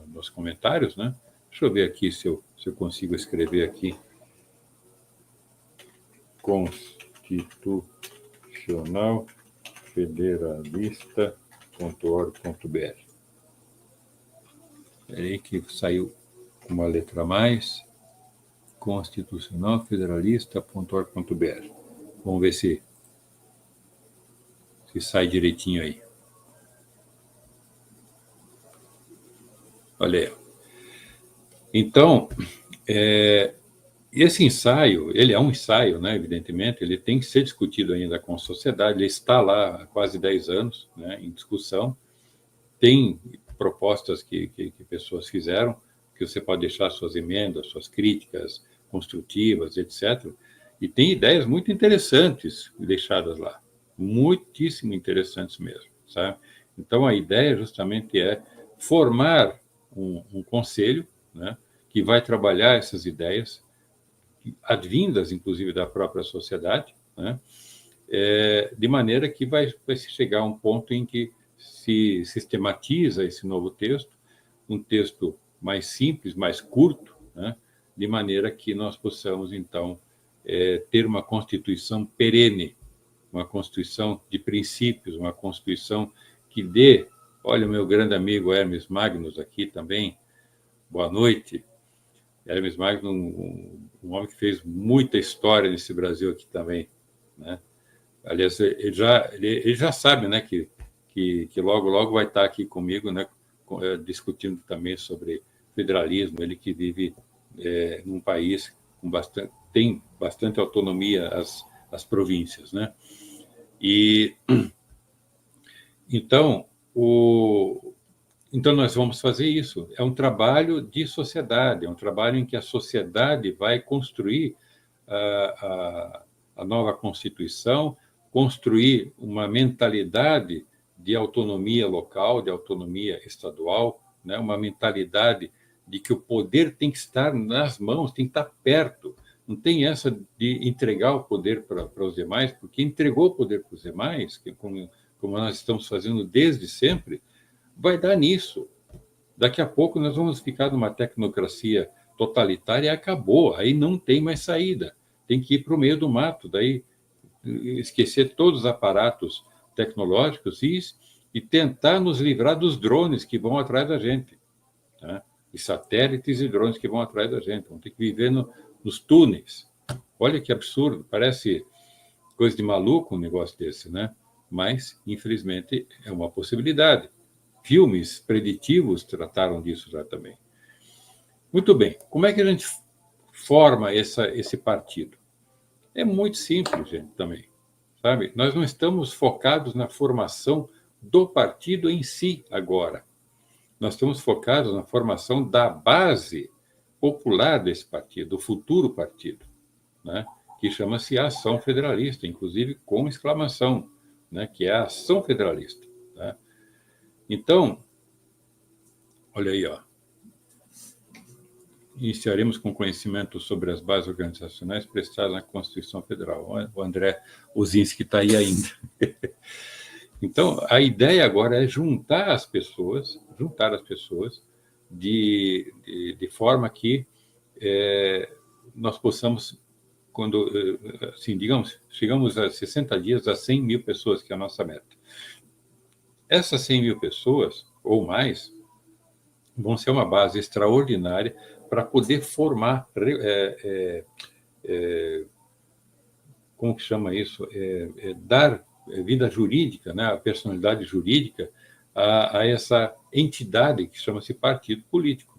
nos comentários, né? Deixa eu ver aqui se eu consigo escrever aqui. constitucionalfederalista.org.br. Peraí que saiu com uma letra a mais. constitucionalfederalista.org.br. Vamos ver se sai direitinho aí. Olha aí. Então, esse ensaio, ele é um ensaio, né, evidentemente, ele tem que ser discutido ainda com a sociedade, ele está lá há quase 10 anos, né, em discussão. Tem propostas que pessoas fizeram, que você pode deixar suas emendas, suas críticas construtivas, etc. E tem ideias muito interessantes deixadas lá, muitíssimo interessantes mesmo, sabe? Então, a ideia justamente é formar um conselho, né, que vai trabalhar essas ideias, advindas, inclusive, da própria sociedade, né, de maneira que vai se chegar a um ponto em que se sistematiza esse novo texto, um texto mais simples, mais curto, né, de maneira que nós possamos, então, ter uma Constituição perene, uma Constituição de princípios, uma Constituição que dê... Olha, o meu grande amigo Hermes Magnus aqui também, boa noite. Hermes Magnus, um homem que fez muita história nesse Brasil aqui também, né? Aliás, ele já sabe, né, que logo vai estar aqui comigo, né, discutindo também sobre federalismo. Ele que vive num país tem bastante autonomia as províncias, né? E então nós vamos fazer isso. É um trabalho de sociedade, é um trabalho em que a sociedade vai construir a nova Constituição, construir uma mentalidade de autonomia local, de autonomia estadual, né? Uma mentalidade de que o poder tem que estar nas mãos, tem que estar perto. Não tem essa de entregar o poder para os demais, porque entregou o poder para os demais, que como nós estamos fazendo desde sempre, vai dar nisso. Daqui a pouco nós vamos ficar numa tecnocracia totalitária e acabou, aí não tem mais saída. Tem que ir para o meio do mato, daí esquecer todos os aparatos tecnológicos e tentar nos livrar dos drones que vão atrás da gente, tá? E satélites e drones que vão atrás da gente. Vamos ter que viver nos túneis. Olha que absurdo, parece coisa de maluco um negócio desse, né? Mas, infelizmente, é uma possibilidade. Filmes preditivos trataram disso já também. Muito bem, como é que a gente forma esse partido? É muito simples, gente, também, sabe? Nós não estamos focados na formação do partido em si agora. Nós estamos focados na formação da base popular desse partido, do futuro partido, né? Que chama-se Ação Federalista, inclusive com exclamação, né? Que é a Ação Federalista, né? Então, olha aí, ó. Iniciaremos com conhecimento sobre as bases organizacionais prestadas na Constituição Federal. O André Ozinski está aí ainda. Então, a ideia agora é juntar as pessoas de forma que nós possamos, quando, assim, digamos, chegamos a 60 dias a 100 mil pessoas, que é a nossa meta. Essas 100 mil pessoas, ou mais, vão ser uma base extraordinária para poder formar, como que chama isso? Dar vida jurídica, né, a personalidade jurídica a essa entidade que chama-se partido político,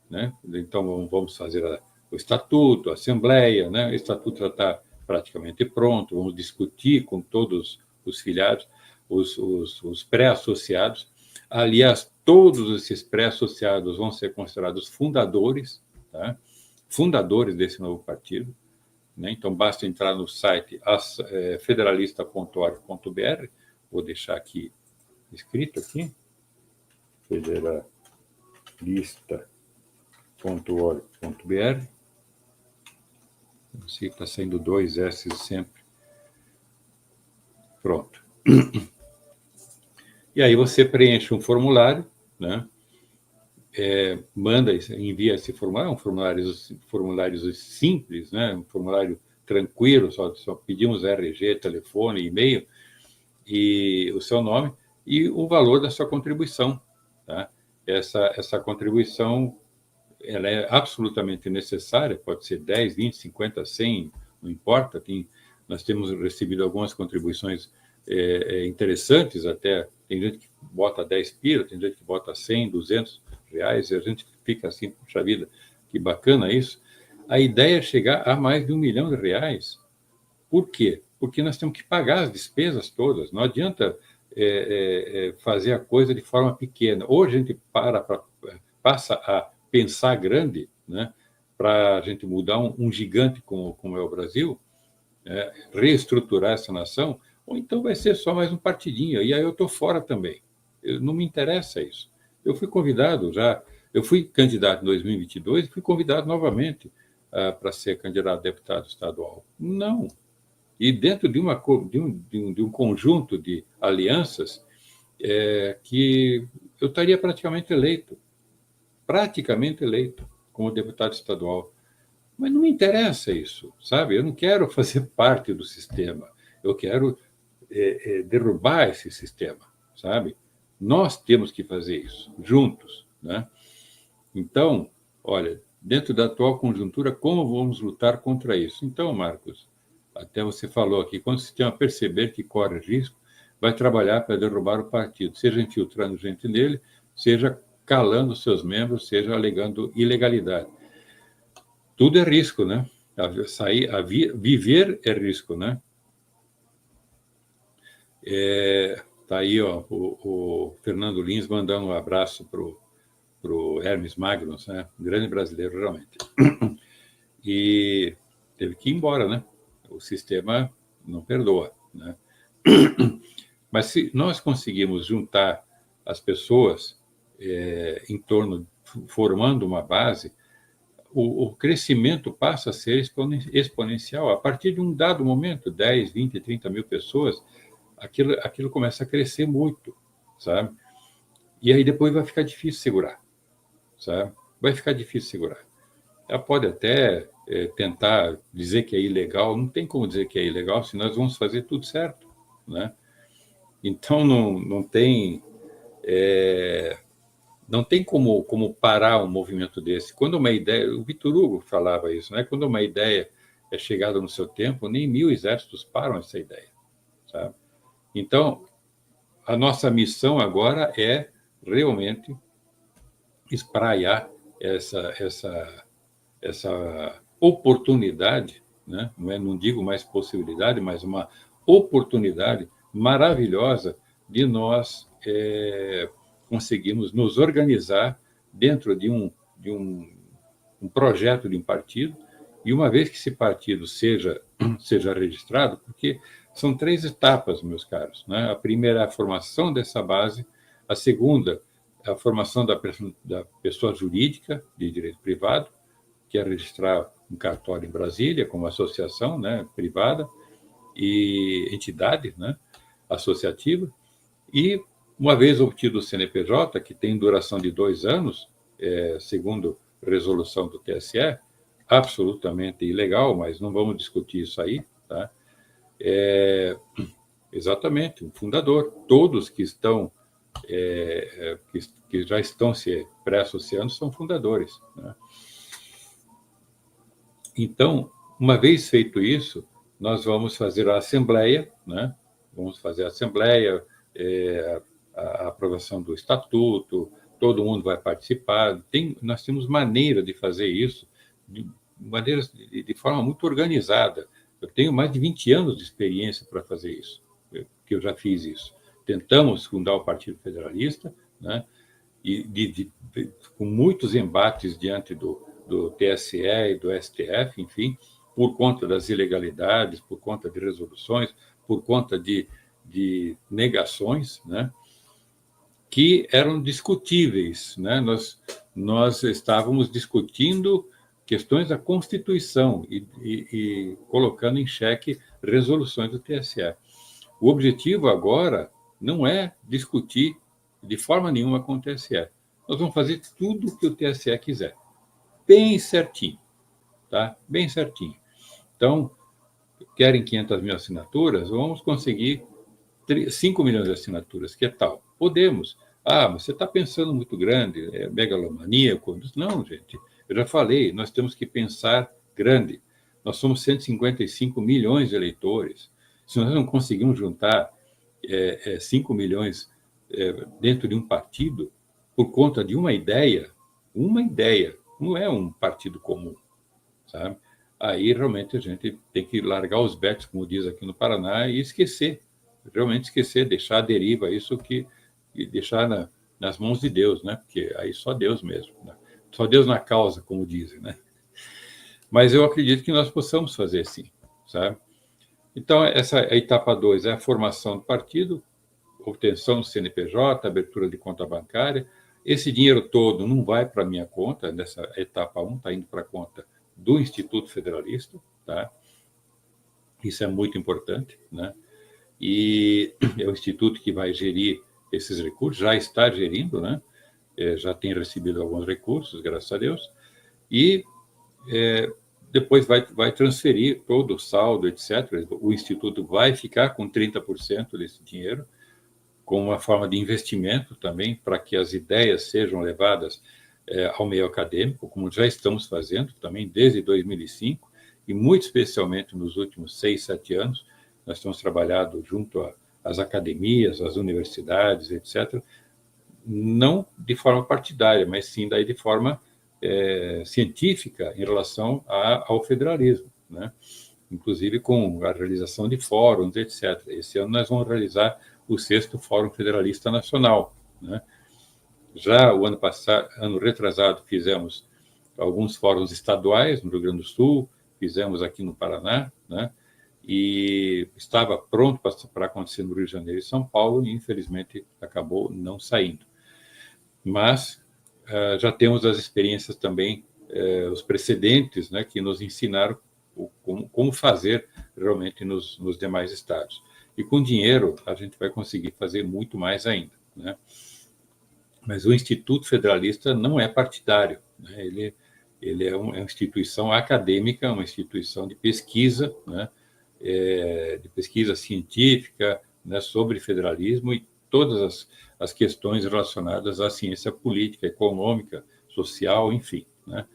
né? Então, vamos fazer o estatuto, a assembleia, né? O estatuto já está praticamente pronto, vamos discutir com todos os filiados, os pré-associados. Aliás, todos esses pré-associados vão ser considerados fundadores, tá? Fundadores desse novo partido, né? Então, basta entrar no site federalista.org.br, vou deixar aqui escrito aqui. federalista.org.br. Não sei, está saindo 2 S sempre. Pronto. E aí você preenche um formulário, né? Envia esse formulário, formulário simples, né? Um formulário tranquilo, só pedimos RG, telefone, e-mail, e o seu nome e o valor da sua contribuição. Tá? Essa contribuição ela é absolutamente necessária, pode ser 10, 20, 50, 100, não importa. Nós temos recebido algumas contribuições interessantes até. Tem gente que bota 10 pila, tem gente que bota 100, 200 reais, e a gente fica assim, puxa vida, que bacana isso. A ideia é chegar a mais de R$1 milhão. Por quê? Porque nós temos que pagar as despesas todas. Não adianta fazer a coisa de forma pequena. Ou a gente passa a pensar grande, né, para a gente mudar um gigante como é o Brasil, reestruturar essa nação, ou então vai ser só mais um partidinho. E aí eu estou fora também. Não me interessa isso. Eu fui convidado já, eu fui candidato em 2022 e fui convidado novamente para ser candidato a deputado estadual. Não. E dentro de um conjunto de alianças que eu estaria praticamente eleito como deputado estadual. Mas não me interessa isso, sabe? Eu não quero fazer parte do sistema. Eu quero derrubar esse sistema, sabe? Nós temos que fazer isso, juntos, né? Então, olha, dentro da atual conjuntura, como vamos lutar contra isso? Então, Marcos, até você falou aqui, quando o sistema perceber que corre risco, vai trabalhar para derrubar o partido, seja infiltrando gente nele, seja calando seus membros, seja alegando ilegalidade. Tudo é risco, né? Viver é risco, né? Tá aí, ó, o Fernando Lins mandando um abraço pro Hermes Magnus, né? Um grande brasileiro, realmente. E teve que ir embora, né? O sistema não perdoa, né? Mas se nós conseguimos juntar as pessoas em torno, formando uma base, o crescimento passa a ser exponencial. A partir de um dado momento, 10, 20, 30 mil pessoas, aquilo começa a crescer muito, sabe? E aí depois vai ficar difícil segurar, sabe? Vai ficar difícil segurar. Ela pode até tentar dizer que é ilegal, não tem como dizer que é ilegal se nós vamos fazer tudo certo, né? Então não tem como parar um movimento desse. Quando uma ideia, o Vitor Hugo falava isso, né? Quando uma ideia é chegada no seu tempo, nem 1000 exércitos param essa ideia, sabe? Então, a nossa missão agora é realmente espraiar essa oportunidade, né? Não digo mais possibilidade, mas uma oportunidade maravilhosa de nós conseguirmos nos organizar dentro de um projeto de um partido, e uma vez que esse partido seja registrado, porque são 3 etapas, meus caros, né? A primeira é a formação dessa base, a segunda é a formação da pessoa jurídica de direito privado, que é registrar um cartório em Brasília como associação, né, privada e entidade, né, associativa. E, uma vez obtido o CNPJ, que tem duração de 2 anos, segundo resolução do TSE, absolutamente ilegal, mas não vamos discutir isso aí, tá? Exatamente, o fundador. Todos que estão que já estão se pré-associando são fundadores, né? Então, uma vez feito isso, nós vamos fazer a assembleia, né? Vamos fazer a assembleia, a aprovação do estatuto, todo mundo vai participar. Nós temos maneira de fazer isso de forma muito organizada. Eu tenho mais de 20 anos de experiência para fazer isso, que eu já fiz isso. Tentamos fundar o Partido Federalista, né? E com muitos embates diante do TSE e do STF, enfim, por conta das ilegalidades, por conta de resoluções, por conta de negações, né? que eram discutíveis, né? Nós estávamos discutindo questões da Constituição e colocando em xeque resoluções do TSE. O objetivo agora não é discutir de forma nenhuma com o TSE. Nós vamos fazer tudo o que o TSE quiser, bem certinho, tá? Bem certinho. Então, querem 500 mil assinaturas? Vamos conseguir 5 milhões de assinaturas. Que tal? Podemos. Ah, mas você está pensando muito grande, é megalomaníaco. Não, gente. Eu já falei, nós temos que pensar grande. Nós somos 155 milhões de eleitores. Se nós não conseguimos juntar 5 milhões dentro de um partido, por conta de uma ideia, não é um partido comum, sabe? Aí realmente a gente tem que largar os betos, como diz aqui no Paraná, e esquecer, realmente esquecer, deixar a deriva isso e deixar nas mãos de Deus, né? Porque aí só Deus mesmo, né? Só Deus na causa, como dizem, né? Mas eu acredito que nós possamos fazer sim, sabe? Então, a etapa 2 é a formação do partido, obtenção do CNPJ, abertura de conta bancária. Esse dinheiro todo não vai para a minha conta, nessa etapa 1, está indo para a conta do Instituto Federalista, tá? Isso é muito importante, né? E é o Instituto que vai gerir esses recursos, já está gerindo, né? Já tem recebido alguns recursos, graças a Deus, e depois vai transferir todo o saldo, etc. O Instituto vai ficar com 30% desse dinheiro, com uma forma de investimento também, para que as ideias sejam levadas ao meio acadêmico, como já estamos fazendo também desde 2005, e muito especialmente nos últimos 6, 7 anos, nós temos trabalhado junto às academias, às universidades, etc., não de forma partidária, mas sim daí de forma científica em relação ao federalismo, né? Inclusive com a realização de fóruns, etc. Esse ano nós vamos realizar o 6º Fórum Federalista Nacional, né? Já o ano passado, ano retrasado, fizemos alguns fóruns estaduais no Rio Grande do Sul, fizemos aqui no Paraná, né? E estava pronto para acontecer no Rio de Janeiro e São Paulo, e infelizmente acabou não saindo. Mas já temos as experiências também, os precedentes, né, que nos ensinaram como fazer realmente nos demais estados. E com dinheiro a gente vai conseguir fazer muito mais ainda, né? Mas o Instituto Federalista não é partidário, né? Ele é uma instituição acadêmica, uma instituição de pesquisa, né? De pesquisa científica, né, sobre federalismo e todas as questões relacionadas à ciência política, econômica, social, enfim, né?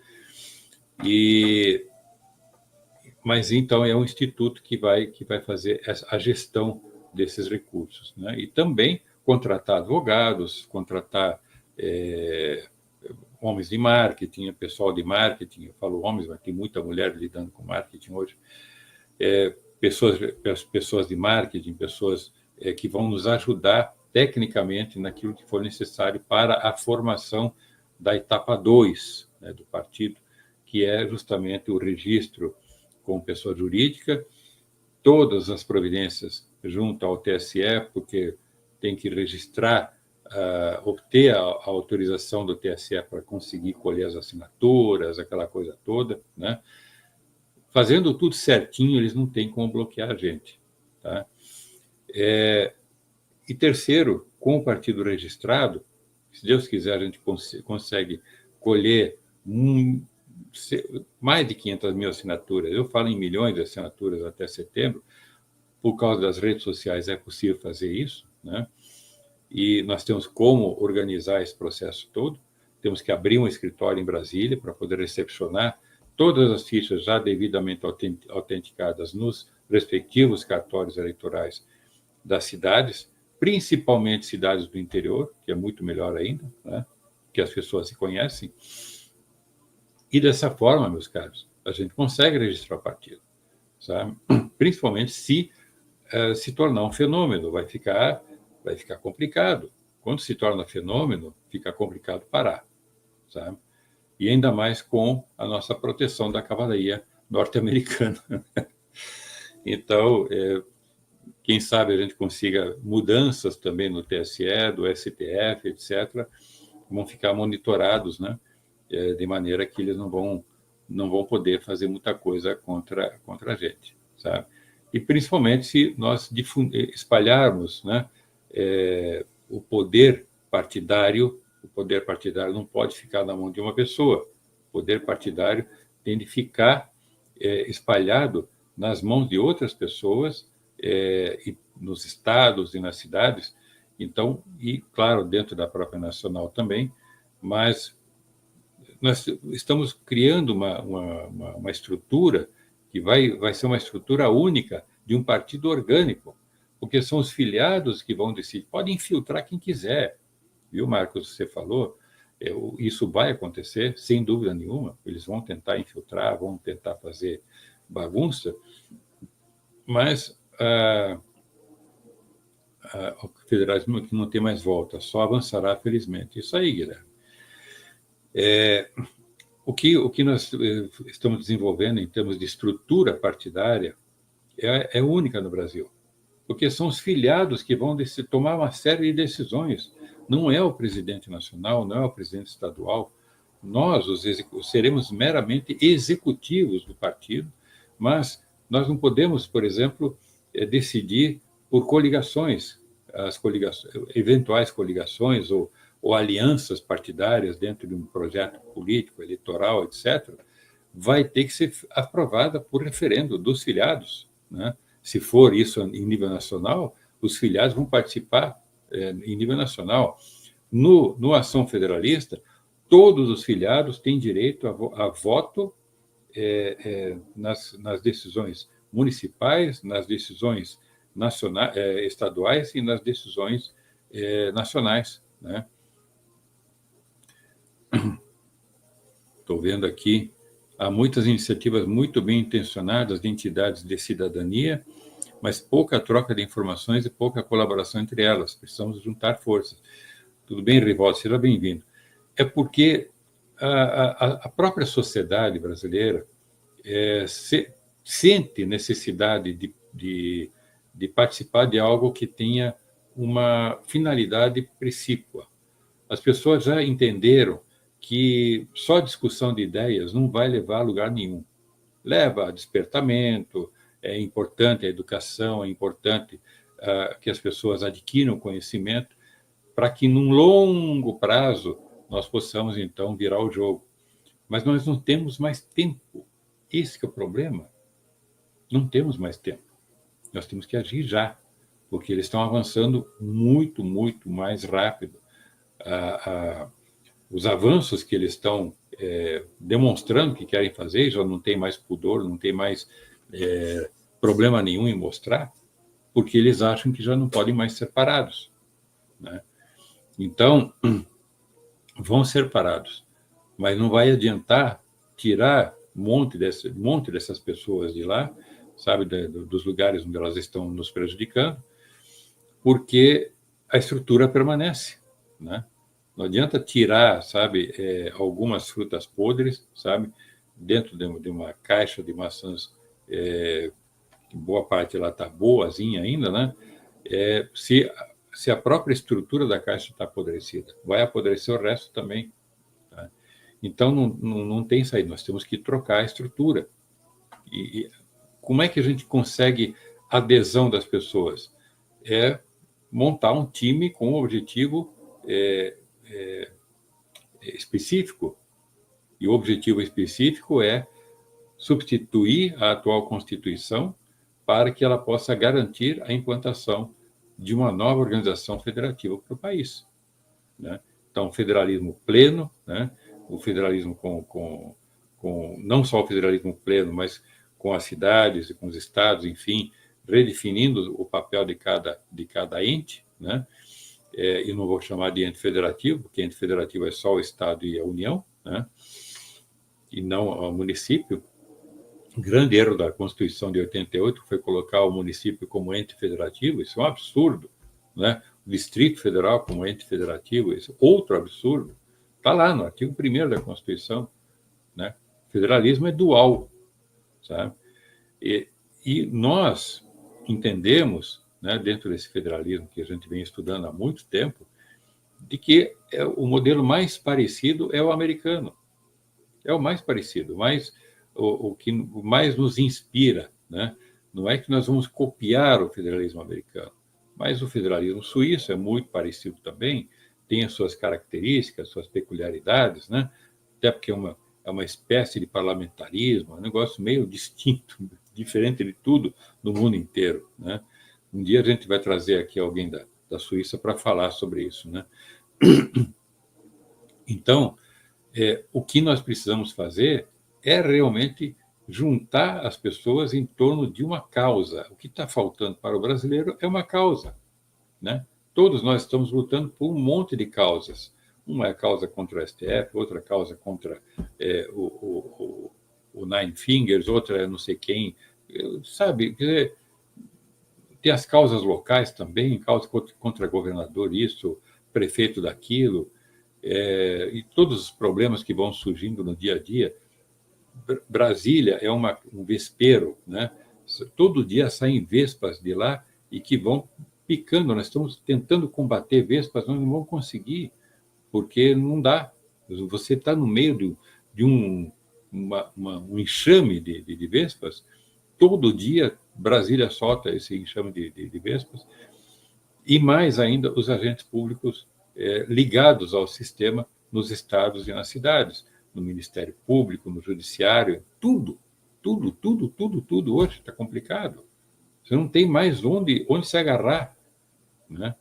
Mas então é um instituto que vai fazer a gestão desses recursos, né? E também contratar advogados, contratar homens de marketing, pessoal de marketing. Eu falo homens, mas tem muita mulher lidando com marketing hoje. Pessoas de marketing, pessoas que vão nos ajudar tecnicamente naquilo que for necessário para a formação da etapa 2, né, do partido, que é justamente o registro como pessoa jurídica, todas as providências junto ao TSE, porque tem que registrar, obter a autorização do TSE para conseguir colher as assinaturas, aquela coisa toda, né? Fazendo tudo certinho, eles não têm como bloquear a gente, tá? E terceiro, com o partido registrado, se Deus quiser, a gente consegue colher mais de 500 mil assinaturas. Eu falo em milhões de assinaturas até setembro. Por causa das redes sociais é possível fazer isso, né? E nós temos como organizar esse processo todo. Temos que abrir um escritório em Brasília para poder recepcionar todas as fichas já devidamente autenticadas nos respectivos cartórios eleitorais das cidades, principalmente cidades do interior, que é muito melhor ainda, né? Que as pessoas se conhecem. E dessa forma, meus caros, a gente consegue registrar o partido, sabe? Principalmente se tornar um fenômeno, vai ficar complicado. Quando se torna fenômeno, fica complicado parar, sabe? E ainda mais com a nossa proteção da cavalaria norte-americana. Então, Quem sabe a gente consiga mudanças também no TSE, do STF, etc., vão ficar monitorados, né? De maneira que eles não vão poder fazer muita coisa contra a gente, sabe? E principalmente se nós espalharmos, né, o poder partidário não pode ficar na mão de uma pessoa. O poder partidário tem de ficar espalhado nas mãos de outras pessoas, e nos estados e nas cidades. Então, e claro, dentro da própria nacional também, mas nós estamos criando uma estrutura que vai ser uma estrutura única de um partido orgânico, porque são os filiados que vão decidir. Podem infiltrar quem quiser, viu, Marcos? Você falou, isso vai acontecer, sem dúvida nenhuma. Eles vão tentar infiltrar, vão tentar fazer bagunça, mas o federalismo aqui não tem mais volta, só avançará, felizmente. Isso aí, Guilherme. O que nós estamos desenvolvendo em termos de estrutura partidária é única no Brasil, porque são os filiados que vão tomar uma série de decisões. Não é o presidente nacional, não é o presidente estadual. Nós, seremos meramente executivos do partido, mas nós não podemos, por exemplo, decidir por coligações, eventuais coligações ou alianças partidárias dentro de um projeto político, eleitoral, etc., vai ter que ser aprovada por referendo dos filiados, né? Se for isso em nível nacional, os filiados vão participar em nível nacional. No Ação Federalista, todos os filiados têm direito a voto nas decisões municipais, nas decisões estaduais e nas decisões nacionais, né? Estou vendo aqui, há muitas iniciativas muito bem intencionadas de entidades de cidadania, mas pouca troca de informações e pouca colaboração entre elas. Precisamos juntar forças. Tudo bem, Rivaldo? Seja bem-vindo. É porque a própria sociedade brasileira sente necessidade de participar de algo que tenha uma finalidade precípua. As pessoas já entenderam que só discussão de ideias não vai levar a lugar nenhum. Leva a despertamento, é importante a educação, é importante que as pessoas adquiram conhecimento, para que, num longo prazo, nós possamos, então, virar o jogo. Mas nós não temos mais tempo. Esse que é o problema. Não temos mais tempo. Nós temos que agir já, porque eles estão avançando muito, muito mais rápido. Os avanços que eles estão demonstrando que querem fazer, já não tem mais pudor, não tem mais problema nenhum em mostrar, porque eles acham que já não podem mais ser parados, né? Então, vão ser parados, mas não vai adiantar tirar um monte dessas pessoas de lá, sabe, dos lugares onde elas estão nos prejudicando, porque a estrutura permanece, né? Não adianta tirar, sabe, algumas frutas podres, sabe, dentro de uma caixa de maçãs, boa parte lá está boazinha ainda, né? Se a própria estrutura da caixa está apodrecida, vai apodrecer o resto também, tá? Então, não tem saída, nós temos que trocar a estrutura. E como é que a gente consegue adesão das pessoas? É montar um time com um objetivo específico. E o objetivo específico é substituir a atual Constituição para que ela possa garantir a implantação de uma nova organização federativa para o país, né? Então, federalismo pleno, né? O federalismo com não só o federalismo pleno, mas com as cidades e com os estados, enfim, redefinindo o papel de cada ente, né? E não vou chamar de ente federativo, porque ente federativo é só o Estado e a União, né? E não o município. O grande erro da Constituição de 88 foi colocar o município como ente federativo. Isso é um absurdo, né? O Distrito Federal como ente federativo, isso é outro absurdo. Está lá no artigo 1º da Constituição, né? O federalismo é dual, sabe? E nós entendemos né, dentro desse federalismo que a gente vem estudando há muito tempo, de que o modelo mais parecido é o americano. É o mais parecido, o que mais nos inspira, né? Não é que nós vamos copiar o federalismo americano, mas o federalismo suíço é muito parecido também, tem as suas características, suas peculiaridades, né? Até porque é uma espécie de parlamentarismo, é um negócio meio distinto, diferente de tudo no mundo inteiro, né? Um dia a gente vai trazer aqui alguém da Suíça para falar sobre isso, né? Então, o que nós precisamos fazer é realmente juntar as pessoas em torno de uma causa. O que está faltando para o brasileiro é uma causa, né? Todos nós estamos lutando por um monte de causas. Uma é a causa contra o STF, outra causa contra o Nine Fingers, outra é não sei quem. Sabe, quer dizer, tem as causas locais também, causa contra governador, isso, prefeito daquilo, e todos os problemas que vão surgindo no dia a dia. Brasília é um vespeiro, né? Todo dia saem vespas de lá e que vão picando. Nós estamos tentando combater vespas, nós não vamos conseguir, porque não dá. Você está no meio de um enxame de vespas. Todo dia Brasília solta esse enxame de vespas. E mais ainda, os agentes públicos ligados ao sistema nos estados e nas cidades, no Ministério Público, no Judiciário, tudo hoje está complicado. Você não tem mais onde se agarrar, né?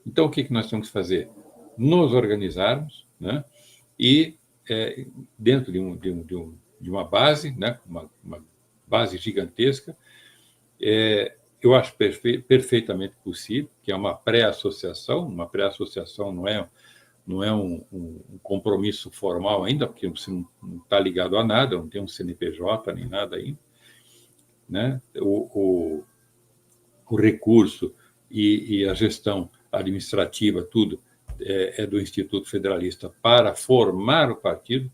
Então, o que nós temos que fazer? Nos organizarmos, né? E dentro de uma base, né? Uma base gigantesca, eu acho perfeitamente possível, que é uma pré-associação. Uma pré-associação não é um compromisso formal ainda, porque você não está ligado a nada, não tem um CNPJ nem nada ainda, né? O recurso e a gestão administrativa, tudo é do Instituto Federalista para formar o partido.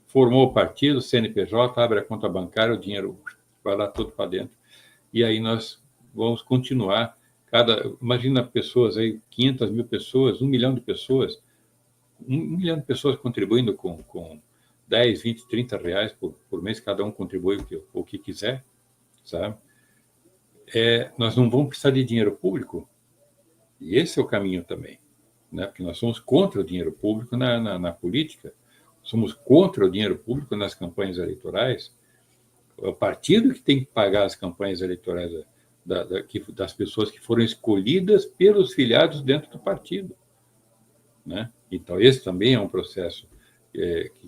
Formou o partido, CNPJ, abre a conta bancária, o dinheiro vai lá todo para dentro. E aí nós vamos continuar. Imagina pessoas aí, 500 mil pessoas, 1 milhão de pessoas, 1 milhão de pessoas contribuindo com 10, 20, 30 reais por mês, cada um contribui o que quiser, sabe? Nós não vamos precisar de dinheiro público, e esse é o caminho também, né? Porque nós somos contra o dinheiro público na política, somos contra o dinheiro público nas campanhas eleitorais. É o partido que tem que pagar as campanhas eleitorais das pessoas que foram escolhidas pelos filiados dentro do partido, né? Então, esse também é um processo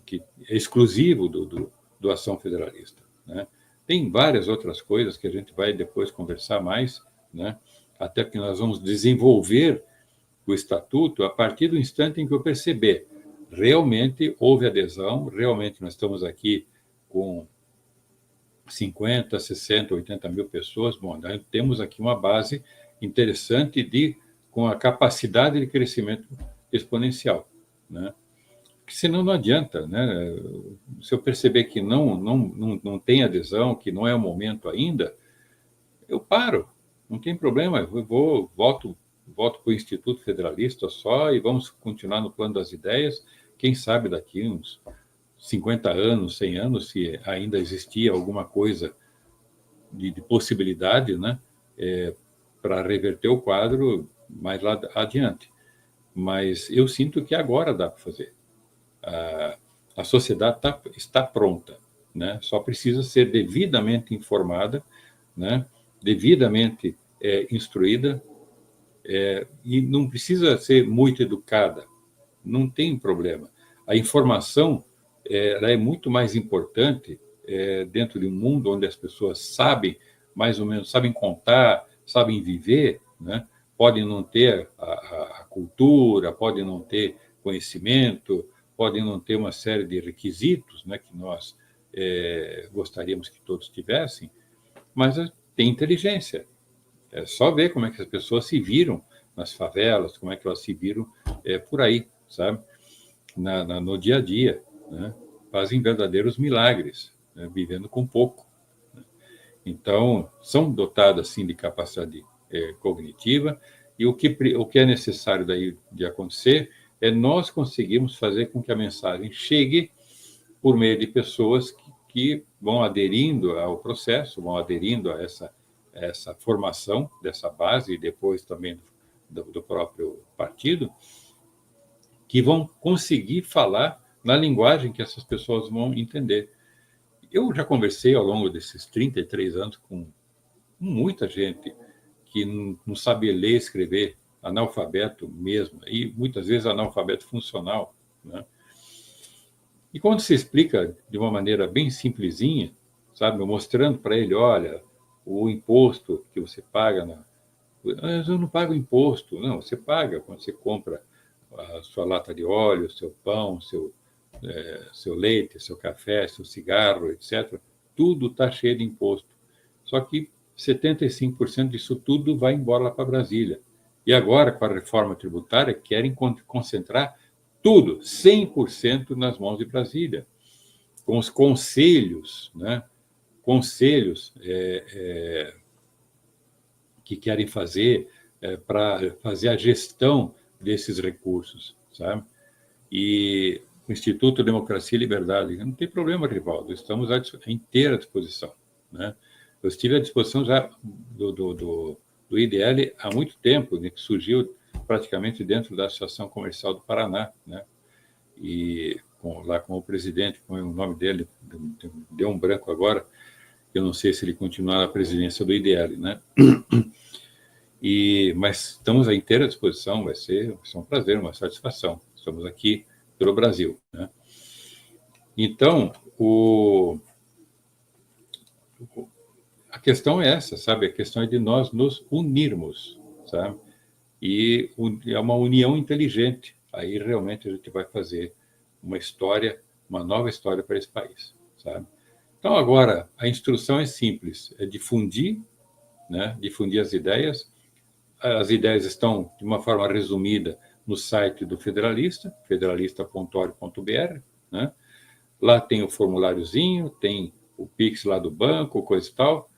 que é exclusivo do Ação Federalista, né? Tem várias outras coisas que a gente vai depois conversar mais, né? Até porque nós vamos desenvolver o estatuto a partir do instante em que eu perceber realmente houve adesão, realmente nós estamos aqui com 50, 60, 80 mil pessoas. Bom, nós temos aqui uma base interessante com a capacidade de crescimento exponencial, né? Porque senão não adianta, né? Se eu perceber que não tem adesão, que não é o momento ainda, eu paro, não tem problema, eu volto para o Instituto Federalista só e vamos continuar no plano das ideias. Quem sabe daqui uns 50 anos, 100 anos, se ainda existia alguma coisa de possibilidade, né, para reverter o quadro mais lá adiante. Mas eu sinto que agora dá para fazer. A sociedade está pronta, né? Só precisa ser devidamente informada, né? Devidamente instruída, e não precisa ser muito educada, não tem problema. A informação ela é muito mais importante dentro de um mundo onde as pessoas sabem, mais ou menos, sabem contar, sabem viver, né? Podem não ter a cultura, podem não ter conhecimento, podem não ter uma série de requisitos, né, que nós gostaríamos que todos tivessem, mas tem inteligência. É só ver como é que as pessoas se viram nas favelas, como é que elas se viram por aí, sabe? No dia a dia, né? Fazem verdadeiros milagres, né? Vivendo com pouco, né? Então, são dotadas, sim, de capacidade cognitiva, e o que é necessário daí de acontecer é nós conseguirmos fazer com que a mensagem chegue por meio de pessoas que vão aderindo ao processo, vão aderindo a essa formação dessa base e depois também do próprio partido, que vão conseguir falar na linguagem que essas pessoas vão entender. Eu já conversei ao longo desses 33 anos com muita gente que não sabia ler e escrever, analfabeto mesmo, e muitas vezes analfabeto funcional, né? E quando se explica de uma maneira bem simplesinha, sabe, mostrando para ele, olha, o imposto que você paga, eu não pago imposto, não, você paga quando você compra a sua lata de óleo, seu pão, seu leite, seu café, seu cigarro, etc. Tudo está cheio de imposto. Só que 75% disso tudo vai embora lá para Brasília. E agora, com a reforma tributária, querem concentrar tudo, 100% nas mãos de Brasília, com os conselhos, né? Conselhos que querem fazer para fazer a gestão desses recursos, sabe? E o Instituto Democracia e Liberdade, não tem problema, Rivaldo, estamos à inteira disposição, né? Eu estive à disposição já do IDL há muito tempo, né, que surgiu praticamente dentro da Associação Comercial do Paraná, né? E lá com o presidente, com o nome dele, deu um branco agora, eu não sei se ele continuar na presidência do IDL, né? Mas estamos à inteira disposição, vai ser um prazer, uma satisfação. Estamos aqui pelo Brasil, né? Então, a questão é essa, sabe? A questão é de nós nos unirmos, sabe? E é uma união inteligente. Aí realmente a gente vai fazer uma nova história para esse país, sabe? Então agora a instrução é simples, é difundir, né? Difundir as ideias. As ideias estão de uma forma resumida no site do Federalista, federalista.org.br, né? Lá tem o formuláriozinho, tem o Pix lá do banco, coisa e tal,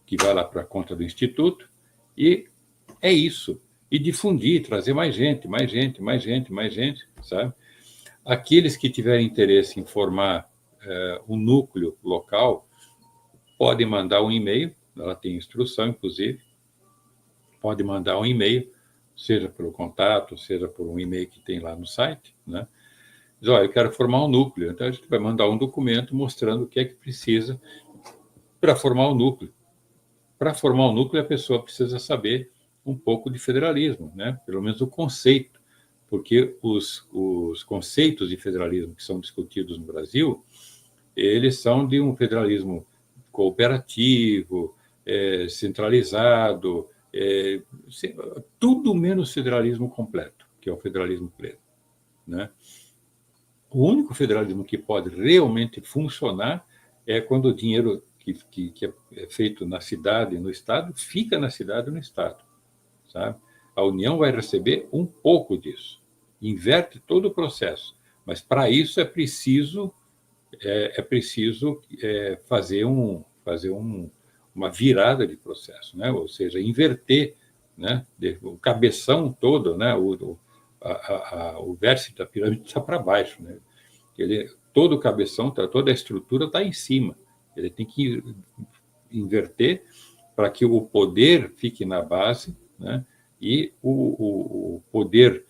que vai lá para a conta do Instituto, e é isso. E difundir, trazer mais gente, sabe? Aqueles que tiverem interesse em formar um núcleo local, podem mandar um e-mail, ela tem instrução, inclusive, pode mandar um e-mail, seja pelo contato, seja por um e-mail que tem lá no site, né? Diz, olha, eu quero formar um núcleo. Então, a gente vai mandar um documento mostrando o que é que precisa para formar o núcleo. Para formar o núcleo, a pessoa precisa saber um pouco de federalismo, né? Pelo menos o conceito, porque os conceitos de federalismo que são discutidos no Brasil, eles são de um federalismo cooperativo, centralizado, tudo menos federalismo completo, que é o federalismo pleno, né? O único federalismo que pode realmente funcionar é quando o dinheiro que é feito na cidade e no Estado fica na cidade e no Estado, sabe? A União vai receber um pouco disso, inverte todo o processo, mas para isso é preciso fazer uma virada de processo, né? Ou seja, inverter, né? O cabeção todo, né? O vértice da pirâmide está para baixo, né? Todo o cabeção, toda a estrutura está em cima. Ele tem que inverter para que o poder fique na base, né? E o poder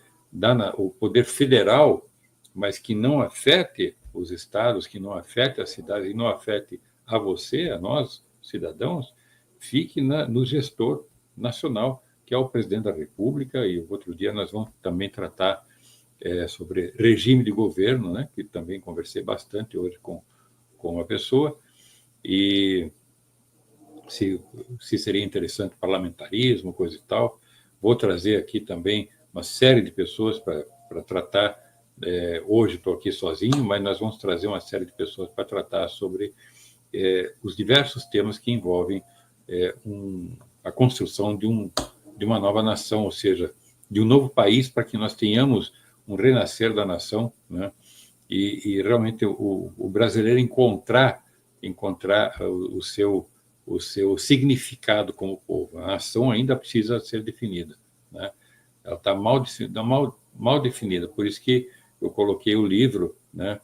federal, mas que não afete os estados, que não afete as cidades, e não afete a você, a nós, cidadãos, fique no gestor nacional, que é o presidente da República. E outro dia nós vamos também tratar sobre regime de governo, né? Que também conversei bastante hoje com uma pessoa, e se seria interessante parlamentarismo, coisa e tal. Vou trazer aqui também uma série de pessoas para tratar. Hoje estou aqui sozinho, mas nós vamos trazer uma série de pessoas para tratar sobre os diversos temas que envolvem a construção de uma nova nação, ou seja, de um novo país, para que nós tenhamos um renascer da nação, né? E realmente o brasileiro encontrar seu significado como povo. A nação ainda precisa ser definida, né? Ela está mal definida, por isso que eu coloquei o livro, né?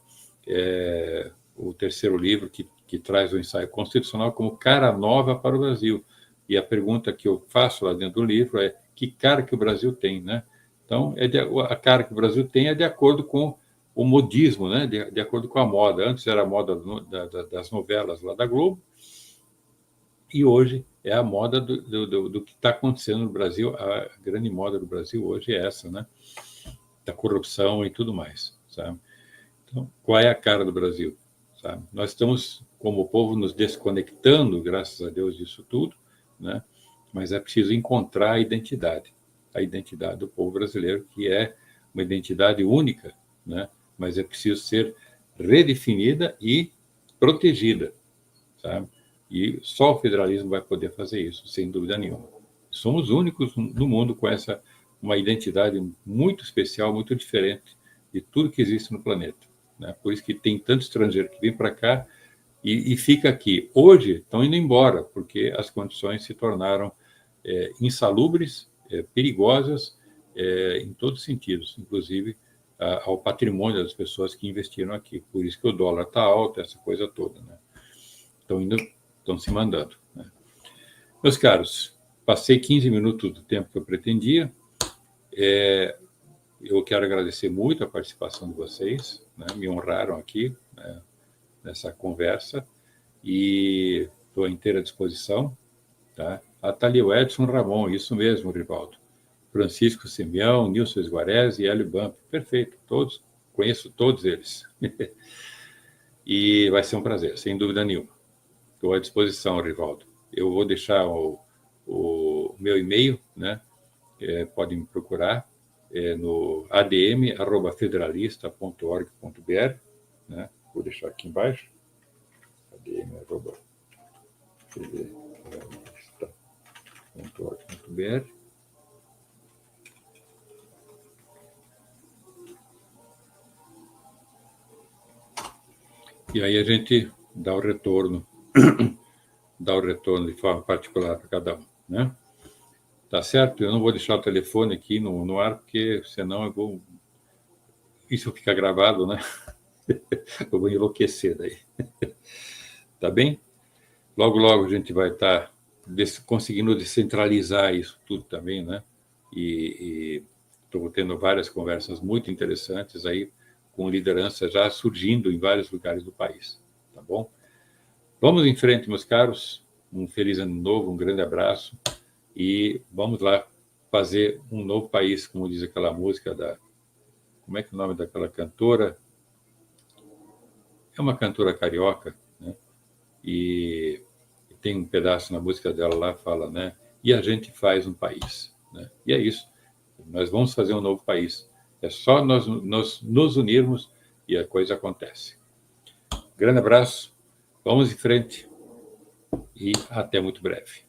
O terceiro livro que traz o ensaio constitucional como cara nova para o Brasil. E a pergunta que eu faço lá dentro do livro é: que cara que o Brasil tem, né? Então, a cara que o Brasil tem é de acordo com o modismo, né? De acordo com a moda. Antes era a moda das novelas lá da Globo, e hoje é a moda do que está acontecendo no Brasil. A grande moda do Brasil hoje é essa, né? Da corrupção e tudo mais, sabe? Então, qual é a cara do Brasil, sabe? Nós estamos, como povo, nos desconectando, graças a Deus, disso tudo, né? Mas é preciso encontrar a identidade do povo brasileiro, que é uma identidade única, né? Mas é preciso ser redefinida e protegida, sabe? E só o federalismo vai poder fazer isso, sem dúvida nenhuma. Somos únicos no mundo com uma identidade muito especial, muito diferente de tudo que existe no planeta, né? Por isso que tem tanto estrangeiro que vem para cá e fica aqui. Hoje estão indo embora, porque as condições se tornaram insalubres, perigosas, em todos os sentidos, inclusive ao patrimônio das pessoas que investiram aqui. Por isso que o dólar está alto, essa coisa toda, né? Estão se mandando, né? Meus caros, passei 15 minutos do tempo que eu pretendia. Eu quero agradecer muito a participação de vocês, né? Me honraram aqui, né, nessa conversa, e estou à inteira disposição, tá? Tá ali o Edson Ramon, isso mesmo, Rivaldo. Francisco Simeão, Nilson Esguarez e Hélio Bump. Perfeito, conheço todos eles. E vai ser um prazer, sem dúvida nenhuma. Estou à disposição, Rivaldo. Eu vou deixar o meu e-mail, né? Podem me procurar no adm@federalista.org.br, né? Vou deixar aqui embaixo. adm@federalista.org.br. E aí a gente dá o retorno de forma particular para cada um, né? Tá certo? Eu não vou deixar o telefone aqui no ar, porque senão isso fica gravado, né? Eu vou enlouquecer daí. Tá bem? Logo a gente vai estar conseguindo descentralizar isso tudo também, né? E estou tendo várias conversas muito interessantes aí, com liderança já surgindo em vários lugares do país, tá bom? Vamos em frente, meus caros. Um feliz ano novo, um grande abraço. E vamos lá fazer um novo país, como diz aquela música como é que é o nome daquela cantora? É uma cantora carioca, né? E tem um pedaço na música dela lá, fala, né? E a gente faz um país, né? E é isso. Nós vamos fazer um novo país. É só nós nos unirmos e a coisa acontece. Grande abraço. Vamos em frente e até muito breve.